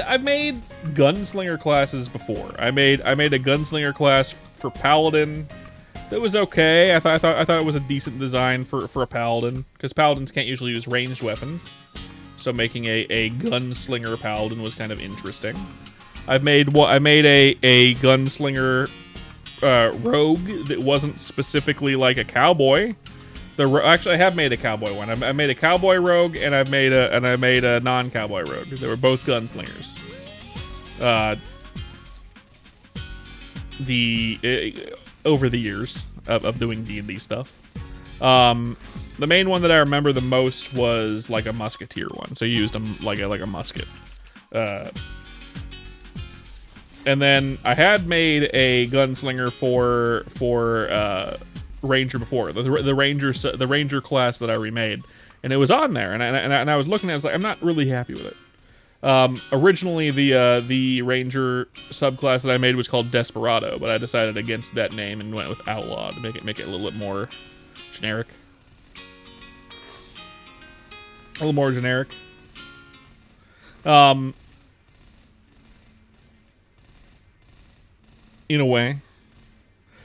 gunslinger classes before. I made a gunslinger class for Paladin. That was okay. I thought it was a decent design for a Paladin, because Paladins can't usually use ranged weapons. So making a gunslinger Paladin was kind of interesting. I made a gunslinger rogue that wasn't specifically like a cowboy. Actually, I have made a cowboy one. I made a cowboy rogue, and I made a non-cowboy rogue. They were both gunslingers. Over the years of doing D&D stuff. The main one that I remember the most was like a musketeer one. So you used them like a musket. And then I had made a gunslinger for Ranger before. The Ranger class that I remade. And it was on there. And I was looking at it, I was like, I'm not really happy with it. Originally, the Ranger subclass that I made was called Desperado, but I decided against that name and went with Outlaw to make it a little bit more generic. A little more generic. In a way,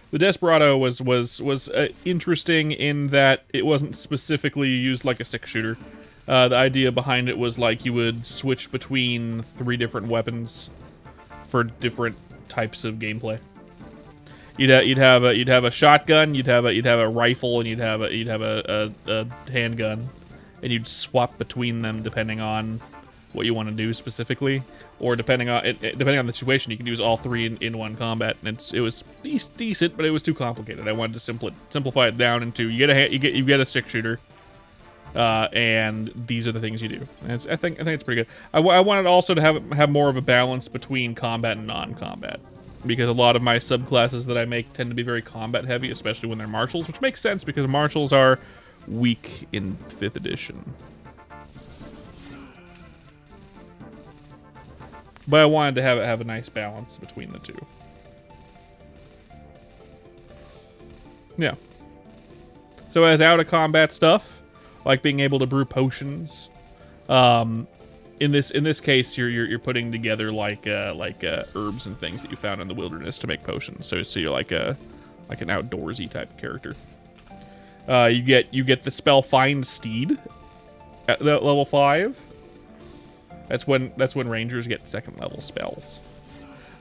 the Desperado was interesting in that it wasn't specifically used like a 6-shooter. The idea behind it was like you would switch between 3 different weapons for different types of gameplay. You'd have a shotgun, you'd have a rifle, and you'd have a handgun, and you'd swap between them depending on what you want to do specifically, or depending on the situation, you can use all 3 in one combat. And it was decent, but it was too complicated. I wanted to simplify it down into you get a 6-shooter, and these are the things you do. And I think it's pretty good. I wanted also to have more of a balance between combat and non-combat, because a lot of my subclasses that I make tend to be very combat heavy, especially when they're marshals, which makes sense because marshals are weak in 5th edition. But I wanted to have a nice balance between the 2. Yeah. So as out of combat stuff, like being able to brew potions, in this case, you're putting together like herbs and things that you found in the wilderness to make potions. So you're like an outdoorsy type character. You get the spell Find Steed at level 5. That's when rangers get 2nd level spells.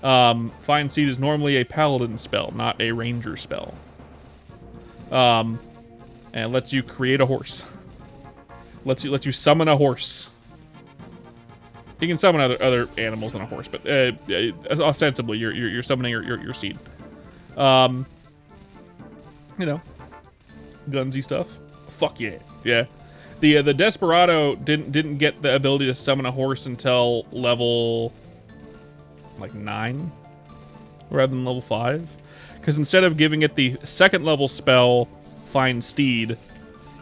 Find Steed is normally a paladin spell, not a ranger spell. And lets you create a horse. lets you summon a horse. You can summon other animals than a horse, but ostensibly you're summoning your seed. You know, gunsy stuff. Fuck yeah, yeah. The Desperado didn't get the ability to summon a horse until level like 9 rather than level 5, because instead of giving it the 2nd level spell Find Steed,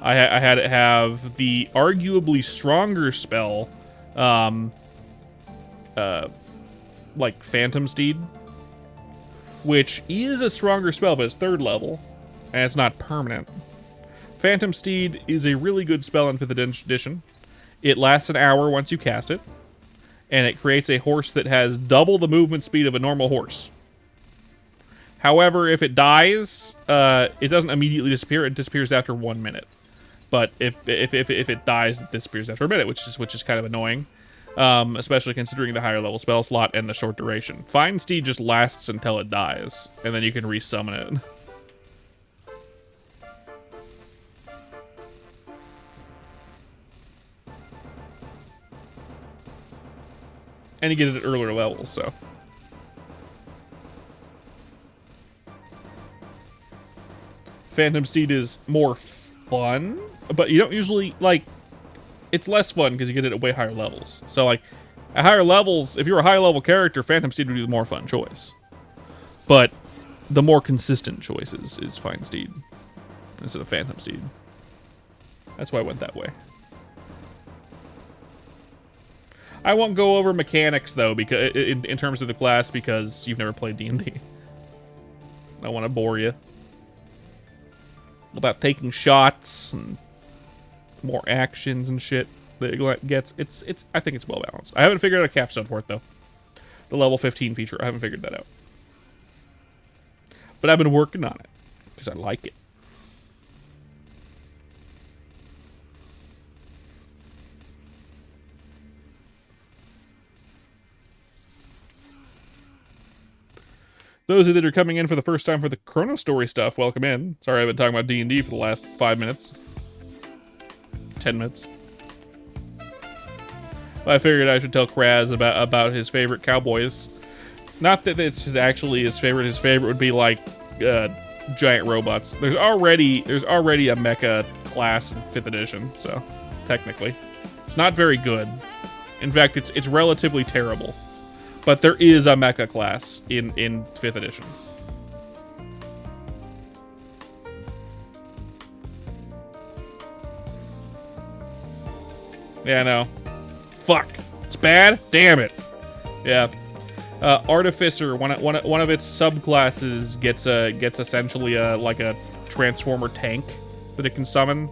I had it have the arguably stronger spell like Phantom Steed, which is a stronger spell, but it's 3rd level and it's not permanent. Phantom Steed is a really good spell in 5th edition. It lasts an hour once you cast it, and it creates a horse that has double the movement speed of a normal horse. However, if it dies, it doesn't immediately disappear. It disappears after 1 minute. But if it dies, it disappears after a minute, which is kind of annoying, especially considering the higher level spell slot and the short duration. Find Steed just lasts until it dies, and then you can resummon it. And you get it at earlier levels, so. Phantom Steed is more fun, but you don't usually, like, it's less fun because you get it at way higher levels. So, like, at higher levels, if you're a high-level character, Phantom Steed would be the more fun choice. But the more consistent choice is Find Steed instead of Phantom Steed. That's why I went that way. I won't go over mechanics, though, because in terms of the class, because you've never played D&D. I don't want to bore you. About taking shots and more actions and shit that it gets. I think it's well balanced. I haven't figured out a capstone for it, though. The level 15 feature, I haven't figured that out. But I've been working on it, because I like it. Those of you that are coming in for the first time for the Chrono Story stuff, welcome in. Sorry I've been talking about D&D for the last 5 minutes. 10 minutes. I figured I should tell Kraz about his favorite cowboys. Not that it's actually his favorite. His favorite would be like giant robots. There's already a mecha class in 5th edition, so technically. It's not very good. In fact, it's relatively terrible. But there is a mecha class in 5th edition. Yeah, I know. Fuck. It's bad? Damn it. Yeah. Artificer, one of its subclasses gets essentially like a transformer tank that it can summon.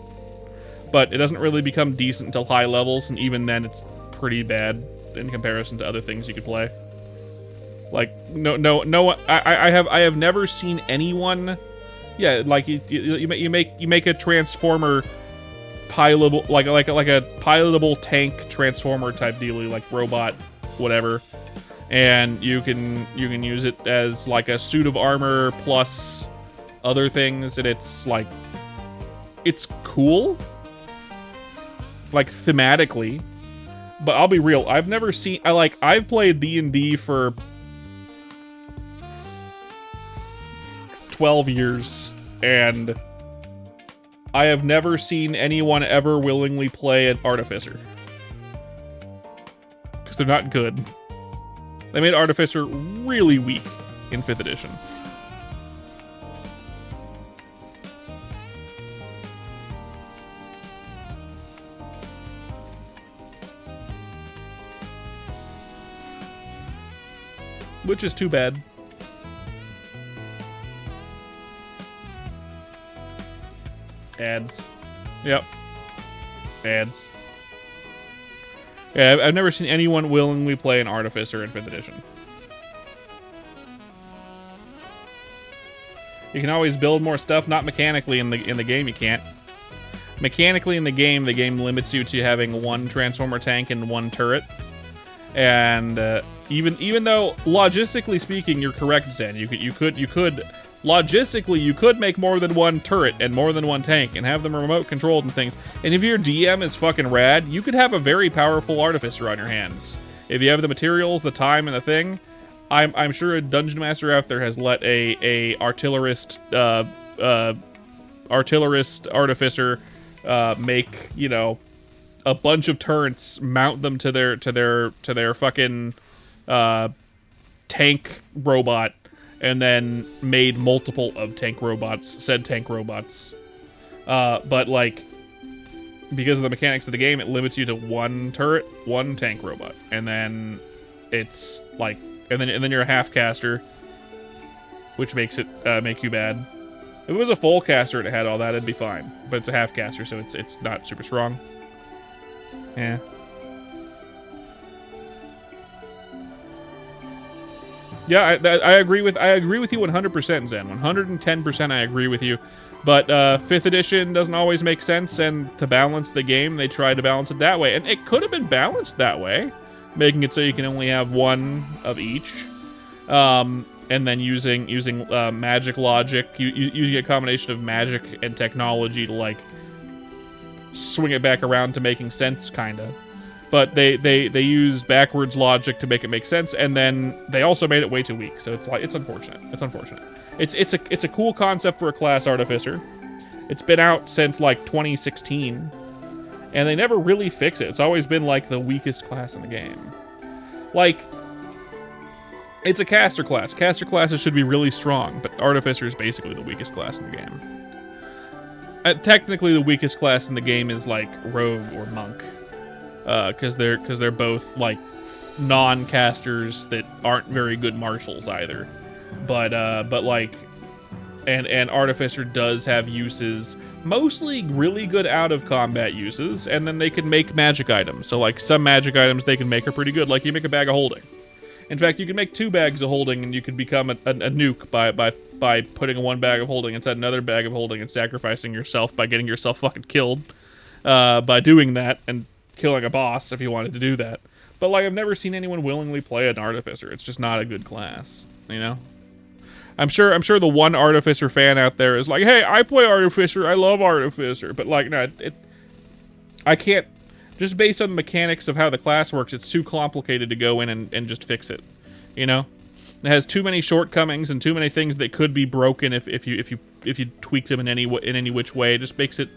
But it doesn't really become decent until high levels, and even then it's pretty bad in comparison to other things you could play. Like no I have never seen anyone, yeah, like you make a transformer pilotable, like a pilotable tank transformer type dealy, like robot, whatever. And you can use it as like a suit of armor plus other things, and it's like, it's cool, like thematically. But I'll be real, I've never seen, I've played D&D for 12 years, and I have never seen anyone ever willingly play an Artificer. Because they're not good. They made Artificer really weak in 5th edition. Which is too bad. Ads. Yep. Ads. Yeah, I've never seen anyone willingly play an Artificer in 5th edition. You can always build more stuff, not mechanically in the game you can't. Mechanically in the game limits you to having one Transformer tank and one turret. And even though logistically speaking you're correct, Zen, you could logistically, you could make more than one turret and more than one tank and have them remote controlled and things. And if your DM is fucking rad, you could have a very powerful Artificer on your hands. If you have the materials, the time, and the thing, I'm sure a Dungeon Master out there has let a artillerist Artificer make, you know, a bunch of turrets, mount them to their fucking tank robot, and then made multiple of tank robots, said tank robots. But like, because of the mechanics of the game, it limits you to one turret, one tank robot, and then it's like, and then you're a half caster, which makes it make you bad. If it was a full caster and it had all that, it'd be fine. But it's a half caster, so it's not super strong. Yeah. Yeah, I agree with you 100%, Zen. 110% I agree with you. But 5th edition doesn't always make sense, and to balance the game, they tried to balance it that way. And it could have been balanced that way, making it so you can only have one of each. And then using magic logic, using a combination of magic and technology to, like, swing it back around to making sense, kinda. But they used backwards logic to make it make sense, and then they also made it way too weak. So it's like, it's unfortunate. It's unfortunate. It's a cool concept for a class, Artificer. It's been out since like 2016, and they never really fix it. It's always been like the weakest class in the game. Like, it's a caster class. Caster classes should be really strong, but Artificer is basically the weakest class in the game. Technically, the weakest class in the game is like Rogue or Monk. Because they're both like non-casters that aren't very good marshals either, but like, and Artificer does have uses, mostly really good out of combat uses, and then they can make magic items. So like some magic items they can make are pretty good. Like you make a bag of holding. In fact, you can make 2 bags of holding, and you can become a nuke by putting one bag of holding inside another bag of holding and sacrificing yourself by getting yourself fucking killed by doing that, and killing a boss if you wanted to do that. But like, I've never seen anyone willingly play an Artificer. It's just not a good class, you know? I'm sure the one Artificer fan out there is like, hey, I play Artificer, I love Artificer. But like, no, I can't, just based on the mechanics of how the class works, it's too complicated to go in and just fix it, you know? It has too many shortcomings and too many things that could be broken if you tweaked them in any which way. It just makes it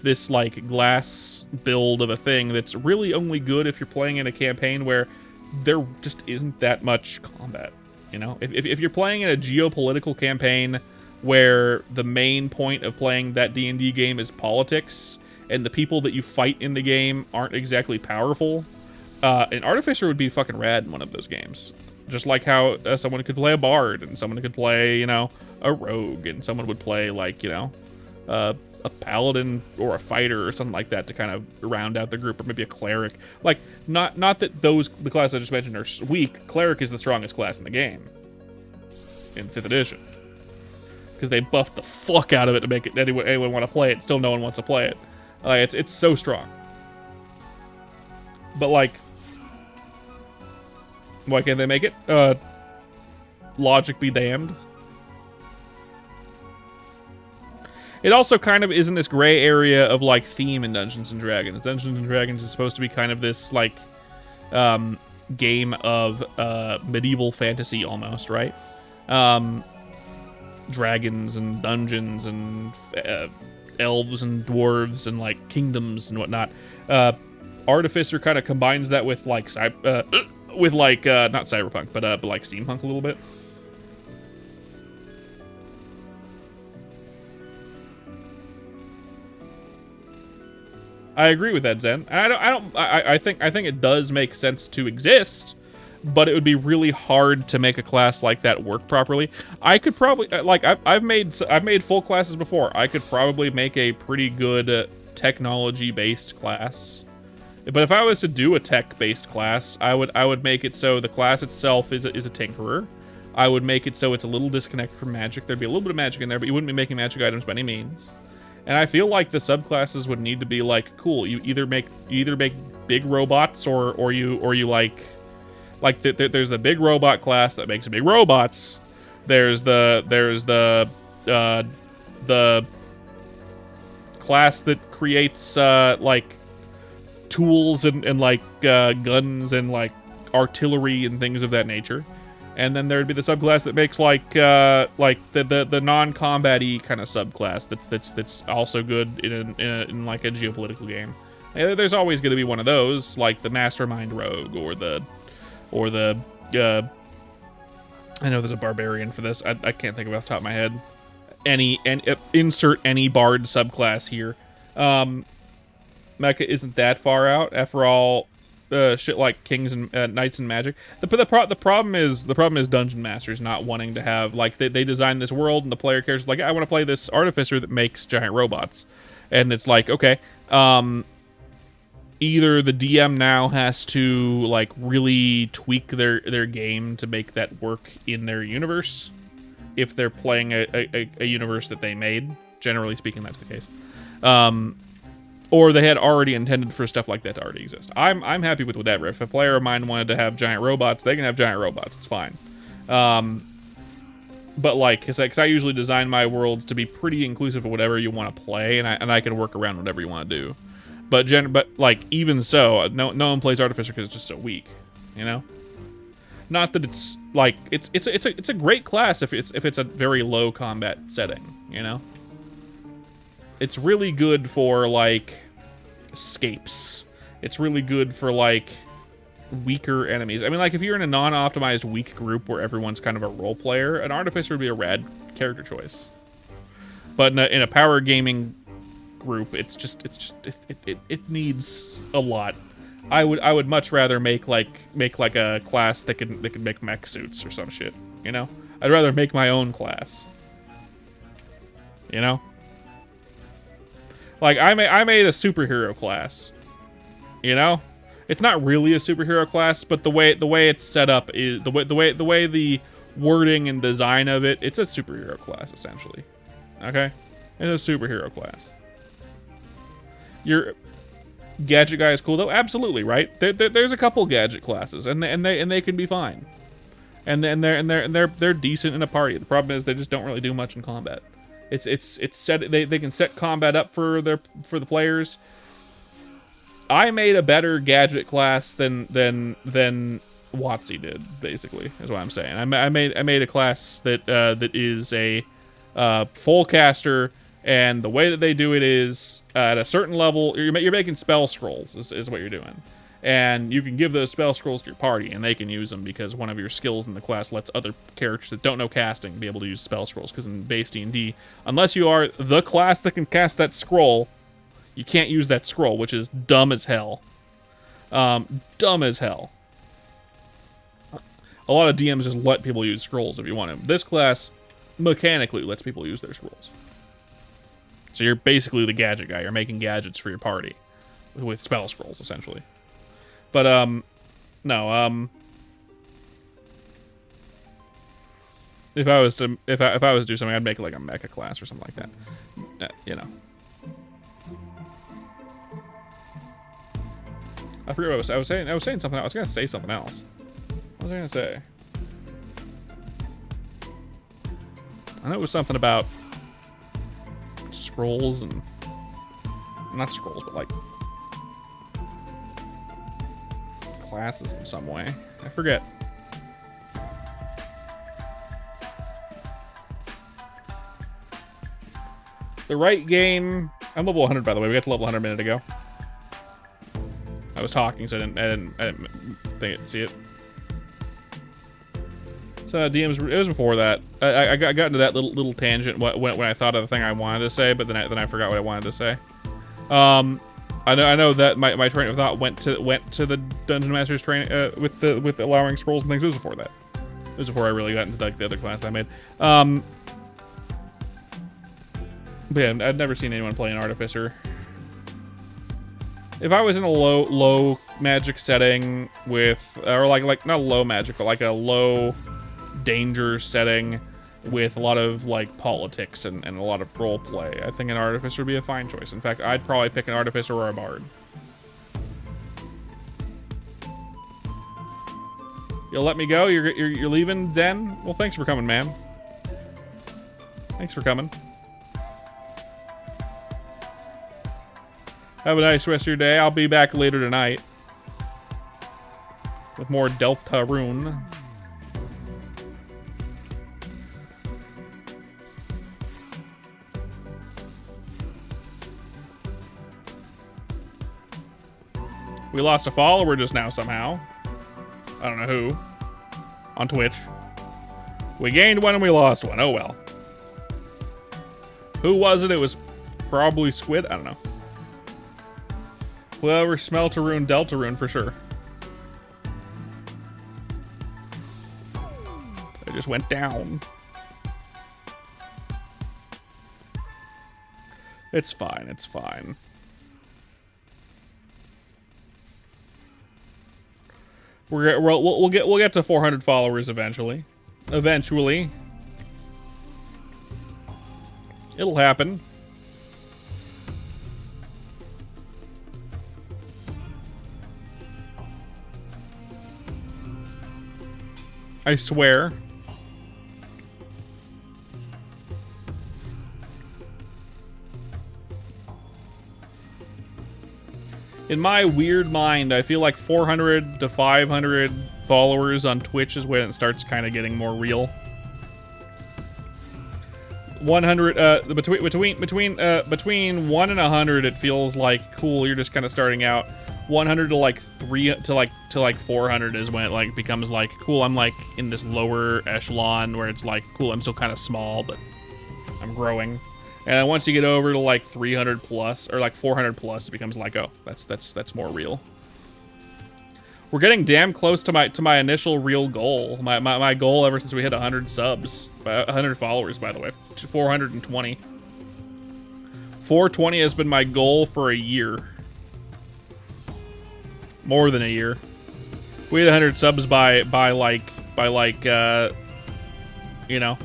this like glass build of a thing that's really only good if you're playing in a campaign where there just isn't that much combat, you know? If you're playing in a geopolitical campaign where the main point of playing that D&D game is politics, and the people that you fight in the game aren't exactly powerful, an Artificer would be fucking rad in one of those games. Just like how someone could play a bard, and someone could play, you know, a rogue, and someone would play, like, you know, a paladin or a fighter or something like that to kind of round out the group, or maybe a cleric. Like, not that the classes I just mentioned are weak. Cleric is the strongest class in the game in 5th edition, because they buffed the fuck out of it to make it anyone want to play it. Still, no one wants to play it. Like it's so strong. But like, why can't they make it? Logic be damned. It also kind of is in this gray area of like theme in Dungeons and Dragons. Dungeons and Dragons is supposed to be kind of this like game of medieval fantasy almost, right? Dragons and dungeons and elves and dwarves and like kingdoms and whatnot. Artificer kind of combines that with like not cyberpunk, but like steampunk a little bit. I agree with that, Zen. I think it does make sense to exist, but it would be really hard to make a class like that work properly. I could probably like I've made full classes before. I could probably make a pretty good technology-based class. But if I was to do a tech-based class, I would make it so the class itself is a tinkerer. I would make it so it's a little disconnected from magic. There'd be a little bit of magic in there, but you wouldn't be making magic items by any means. And I feel like the subclasses would need to be like, cool, you either make big robots or you like there's the big robot class that makes big robots. There's the class that creates like tools and like guns and like artillery and things of that nature. And then there'd be the subclass that makes like the non-combat-y kind of subclass that's also good in like a geopolitical game. There's always going to be one of those, like the mastermind rogue or the I know there's a barbarian for this. I can't think of it off the top of my head. Insert any bard subclass here. Mecha isn't that far out after all. Shit like kings and knights and magic. The problem is dungeon masters not wanting to have like they design this world and the player character's like, I want to play this artificer that makes giant robots, and it's like, okay, either the DM now has to like really tweak their game to make that work in their universe if they're playing a universe that they made. Generally speaking, that's the case. Or they had already intended for stuff like that to already exist. I'm happy with whatever. If a player of mine wanted to have giant robots, they can have giant robots. It's fine. But like, cause I usually design my worlds to be pretty inclusive of whatever you want to play, and I can work around whatever you want to do. But like even so, no one plays Artificer because it's just so weak, you know. Not that it's like it's a great class if it's a very low combat setting, you know. It's really good for like escapes. It's really good for like weaker enemies. I mean, like if you're in a non-optimized weak group where everyone's kind of a role player, an artificer would be a rad character choice. But in a power gaming group, it needs a lot. I would much rather make like a class that can make mech suits or some shit. You know, I'd rather make my own class. You know. Like I made a superhero class, you know. It's not really a superhero class, but the way it's set up is the way the wording and design of it. It's a superhero class essentially. Okay, it's a superhero class. Your gadget guy is cool though, absolutely right. There's a couple gadget classes, and they can be fine, and they're decent in a party. The problem is they just don't really do much in combat. It's set. They can set combat up for the players. I made a better gadget class than WotC did. Basically, is what I'm saying. I made a class that is a full caster, and the way that they do it is at a certain level. You're making spell scrolls is what you're doing. And you can give those spell scrolls to your party, and they can use them because one of your skills in the class lets other characters that don't know casting be able to use spell scrolls. Because in base D&D, unless you are the class that can cast that scroll, you can't use that scroll, which is dumb as hell. Dumb as hell. A lot of DMs just let people use scrolls if you want to. This class mechanically lets people use their scrolls. So you're basically the gadget guy. You're making gadgets for your party with spell scrolls, essentially. But, no, if I was to do something, I'd make like a mecha class or something like that. You know. I forget what I was saying. I was saying something. I was gonna say something else. What was I gonna say? I know it was something about scrolls and not scrolls, but like classes in some way. I forget. The right game. I'm level 100, by the way. We got to level 100 a minute ago. I was talking, so I didn't see it. So DMs. It was before that. I got into that little tangent when I thought of the thing I wanted to say, but then I forgot what I wanted to say. I know that my train of thought went to the Dungeon Master's training with allowing scrolls and things. It was before that. It was before I really got into like the other class that I made. But yeah, I'd never seen anyone play an Artificer. If I was in a low magic setting with, or like not low magic, but like a low danger setting with a lot of like politics and a lot of role play, I think an Artificer would be a fine choice. In fact, I'd probably pick an Artificer or a Bard. You'll let me go? You're leaving, Zen? Well, thanks for coming, man. Thanks for coming. Have a nice rest of your day. I'll be back later tonight with more Deltarune. We lost a follower just now somehow. I don't know who. On Twitch. We gained one and we lost one. Oh well. Who was it? It was probably Squid. I don't know. Whoever Smeltarune, Deltarune for sure. It just went down. It's fine. It's fine. We'll get to 400 followers eventually. Eventually. It'll happen. I swear. In my weird mind, I feel like 400 to 500 followers on Twitch is when it starts kind of getting more real. 100 between 1 and 100, it feels like cool. You're just kind of starting out. 100 to like 3 to like 400 is when it like becomes like cool. I'm like in this lower echelon where it's like cool. I'm still kind of small, but I'm growing. And then once you get over to like 300 plus or like 400 plus, it becomes like, oh, that's more real. We're getting damn close to my initial real goal. My goal ever since we hit 100 subs, 100 followers, by the way, 420. 420 has been my goal for a year. More than a year. We had 100 subs by you know.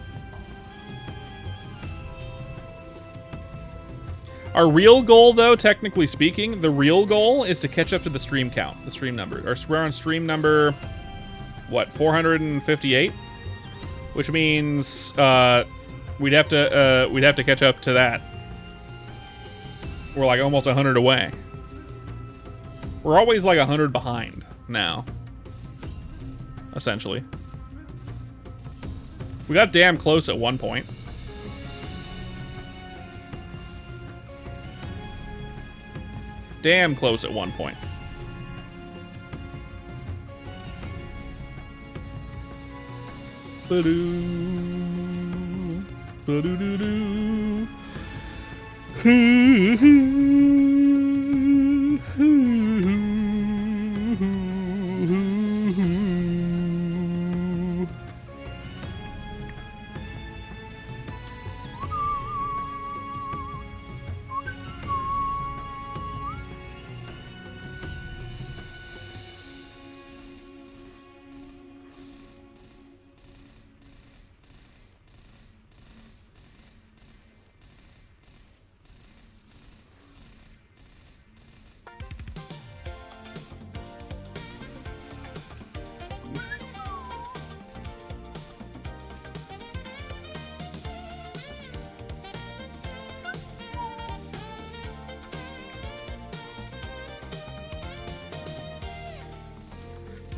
Our real goal, though, technically speaking, the real goal is to catch up to the stream count, the stream number. We're on stream number, what, 458, which means we'd have to catch up to that. We're like almost 100 away. We're always like 100 behind now, essentially. We got damn close at one point. Damn close at one point. Ba-doo. Ba-doo-doo-doo.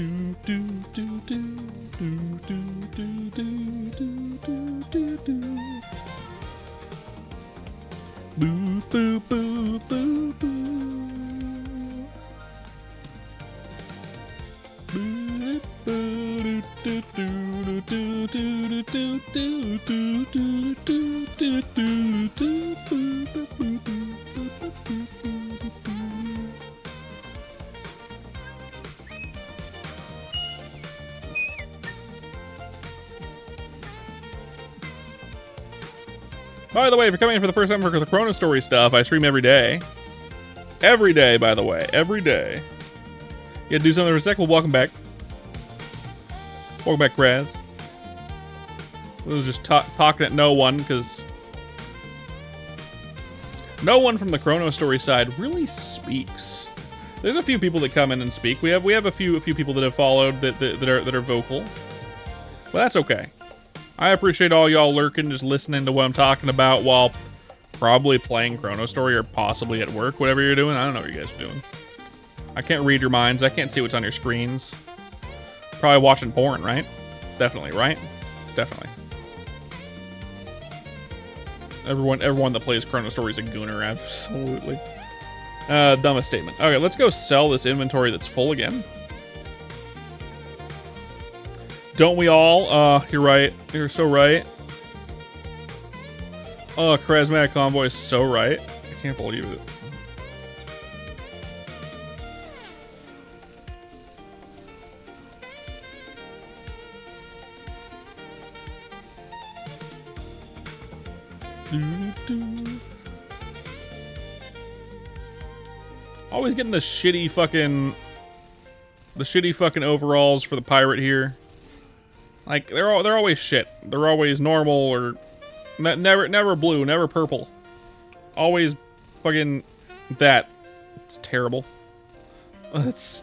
Boo, boo, boo, boo, boo. By the way, if you're coming in for the first time for the Chrono Story stuff, I stream every day. Every day, by the way. Every day. You gotta do something for a sec. Well, welcome back. Welcome back, Kraz. I was just talking at no one, because no one from the Chrono Story side really speaks. There's a few people that come in and speak. We have a few people that have followed that are vocal. But that's okay. I appreciate all y'all lurking, just listening to what I'm talking about while probably playing Chrono Story or possibly at work, whatever you're doing. I don't know what you guys are doing. I can't read your minds. I can't see what's on your screens. Probably watching porn, right? Definitely, right? Definitely. Everyone that plays Chrono Story is a gooner, absolutely. Dumbest statement. Okay, let's go sell this inventory that's full again. Don't we all? You're right. You're so right. Oh, Charismatic Convoy is so right. I can't believe it. Always getting the shitty fucking overalls for the pirate here. Like they're always shit. They're always normal or never blue, never purple. Always fucking that. It's terrible. It's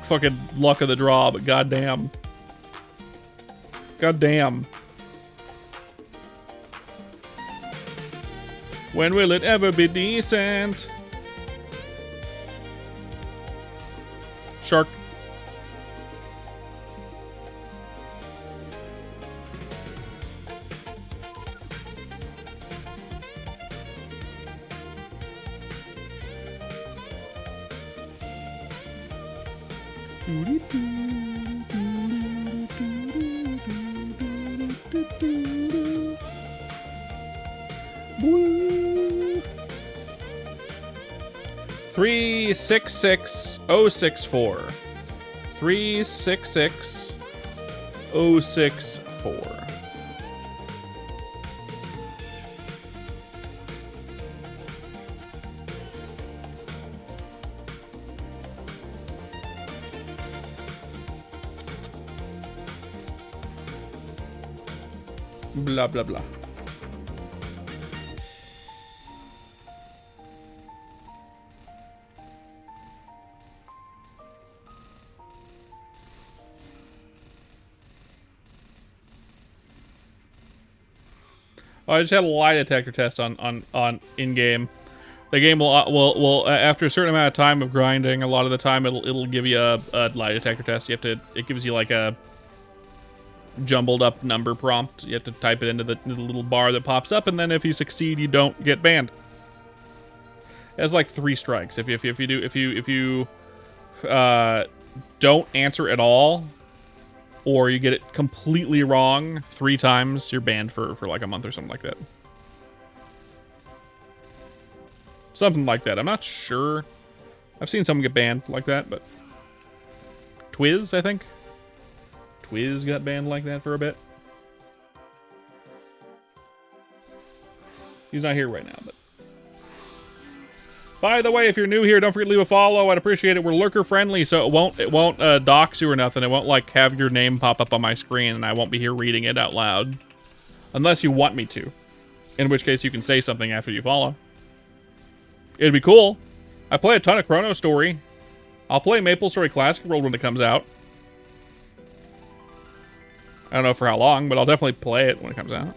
fucking luck of the draw, but goddamn. Goddamn. When will it ever be decent? Shark. Woo. 366064. 366064. Blah blah blah. I just had a lie detector test on in game. The game will after a certain amount of time of grinding, a lot of the time it'll give you a lie detector test. It gives you like a jumbled up number prompt. You have to type it into the little bar that pops up, and then if you succeed, you don't get banned. It has like 3 strikes. If you don't answer at all, or you get it completely wrong 3 times, you're banned for like a month or something like that. Something like that. I'm not sure. I've seen someone get banned like that, but Twiz, I think. Twiz got banned like that for a bit. He's not here right now, but. By the way, if you're new here, don't forget to leave a follow. I'd appreciate it. We're lurker friendly, so it won't dox you or nothing. It won't like have your name pop up on my screen, and I won't be here reading it out loud, unless you want me to. In which case, you can say something after you follow. It'd be cool. I play a ton of Chrono Story. I'll play Maple Story Classic World when it comes out. I don't know for how long, but I'll definitely play it when it comes out.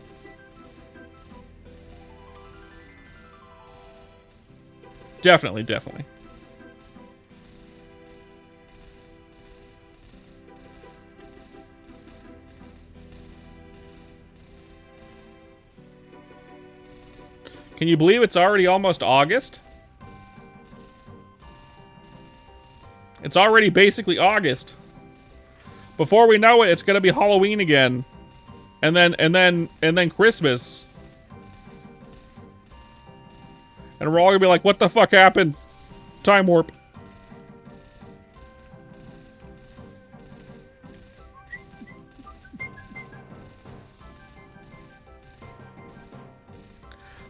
Definitely. Can you believe it's already almost August? It's already basically August. Before we know it, it's gonna be Halloween again. And then Christmas. And we're all gonna be like, what the fuck happened? Time warp.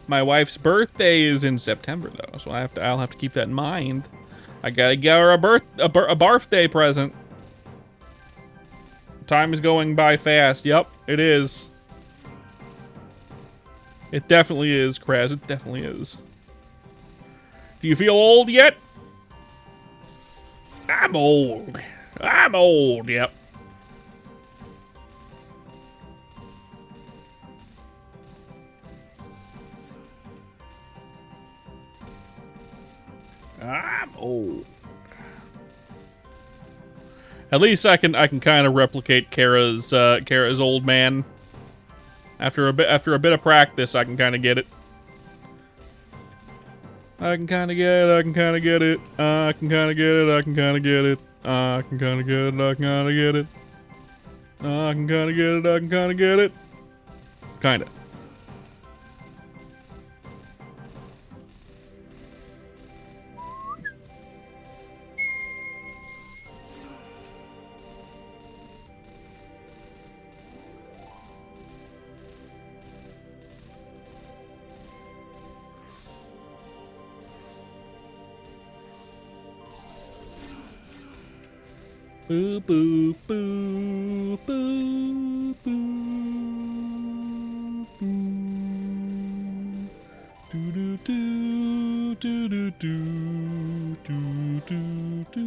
My wife's birthday is in September though, so I'll have to keep that in mind. I gotta get her a birthday present. Time is going by fast. Yep, it is. It definitely is, Kraz. It definitely is. Do you feel old yet? I'm old. I'm old, yep. I'm old. At least I can kind of replicate Kara's old man. After a bit of practice, I can kind of get it. I can kind of get it. I can kind of get it. I can kind of get it. I can kind of get it. I can kind of get it. I can kind of get it. I can kind of get it. I can kind of get it. Kinda. Boo boo boo boo boo boo. Do do do do do do do do do.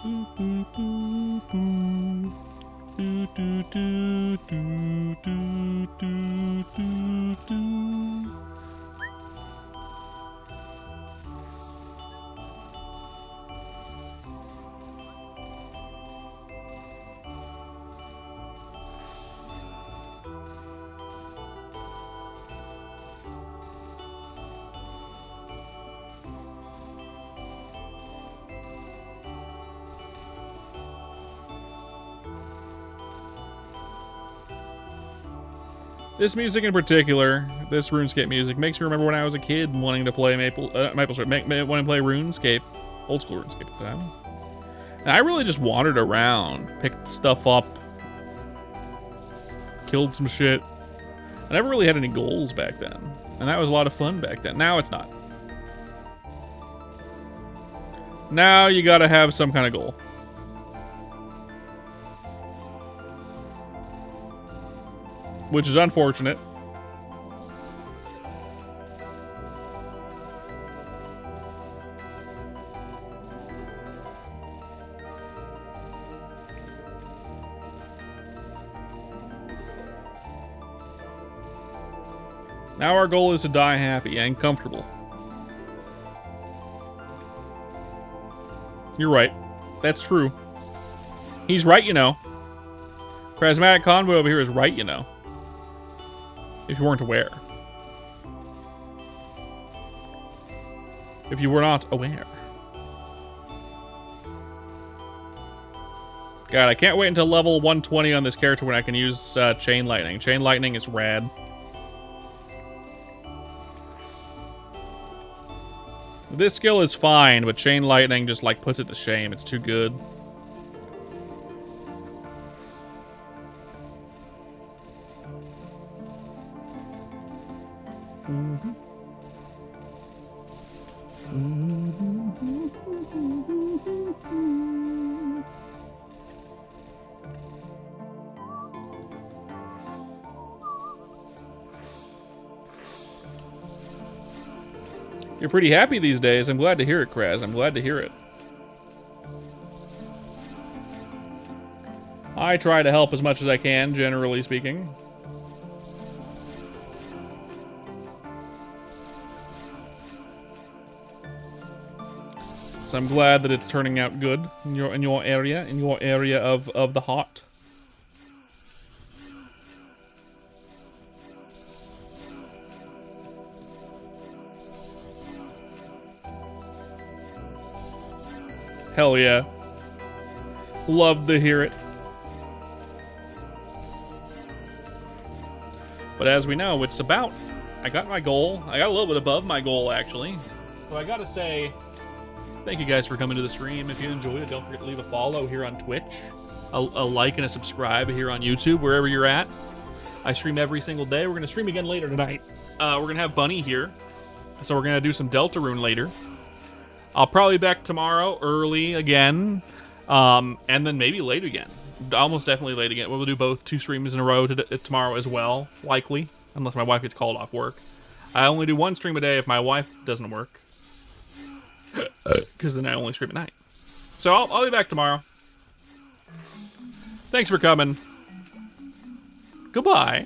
Boo boo boo boo. Do do do do do do do do. This music in particular, this RuneScape music, makes me remember when I was a kid wanting to play wanting to play RuneScape, old school RuneScape at the time. And I really just wandered around, picked stuff up, killed some shit. I never really had any goals back then, and that was a lot of fun back then. Now it's not. Now you gotta have some kind of goal. Which is unfortunate. Now our goal is to die happy and comfortable. You're right. That's true. He's right, you know. Charismatic Convoy over here is right, you know. If you weren't aware. If you were not aware. God, I can't wait until level 120 on this character when I can use Chain Lightning. Chain Lightning is rad. This skill is fine, but Chain Lightning just like puts it to shame. It's too good. You're pretty happy these days. I'm glad to hear it, Kraz. I'm glad to hear it. I try to help as much as I can, generally speaking. So I'm glad that it's turning out good in your area of the heart. Hell yeah. Love to hear it. But as we know, it's about... I got my goal. I got a little bit above my goal, actually. So I gotta say, thank you guys for coming to the stream. If you enjoyed it, don't forget to leave a follow here on Twitch, a like and a subscribe here on YouTube, wherever you're at. I stream every single day. We're gonna stream again later tonight. We're gonna have Bunny here, so we're gonna do some Deltarune later. I'll probably be back tomorrow early again, and then maybe late again. Almost definitely late again. We'll do both 2 streams in a row tomorrow as well, likely, unless my wife gets called off work. I only do 1 stream a day if my wife doesn't work, because then I only stream at night. So I'll be back tomorrow. Thanks for coming. Goodbye.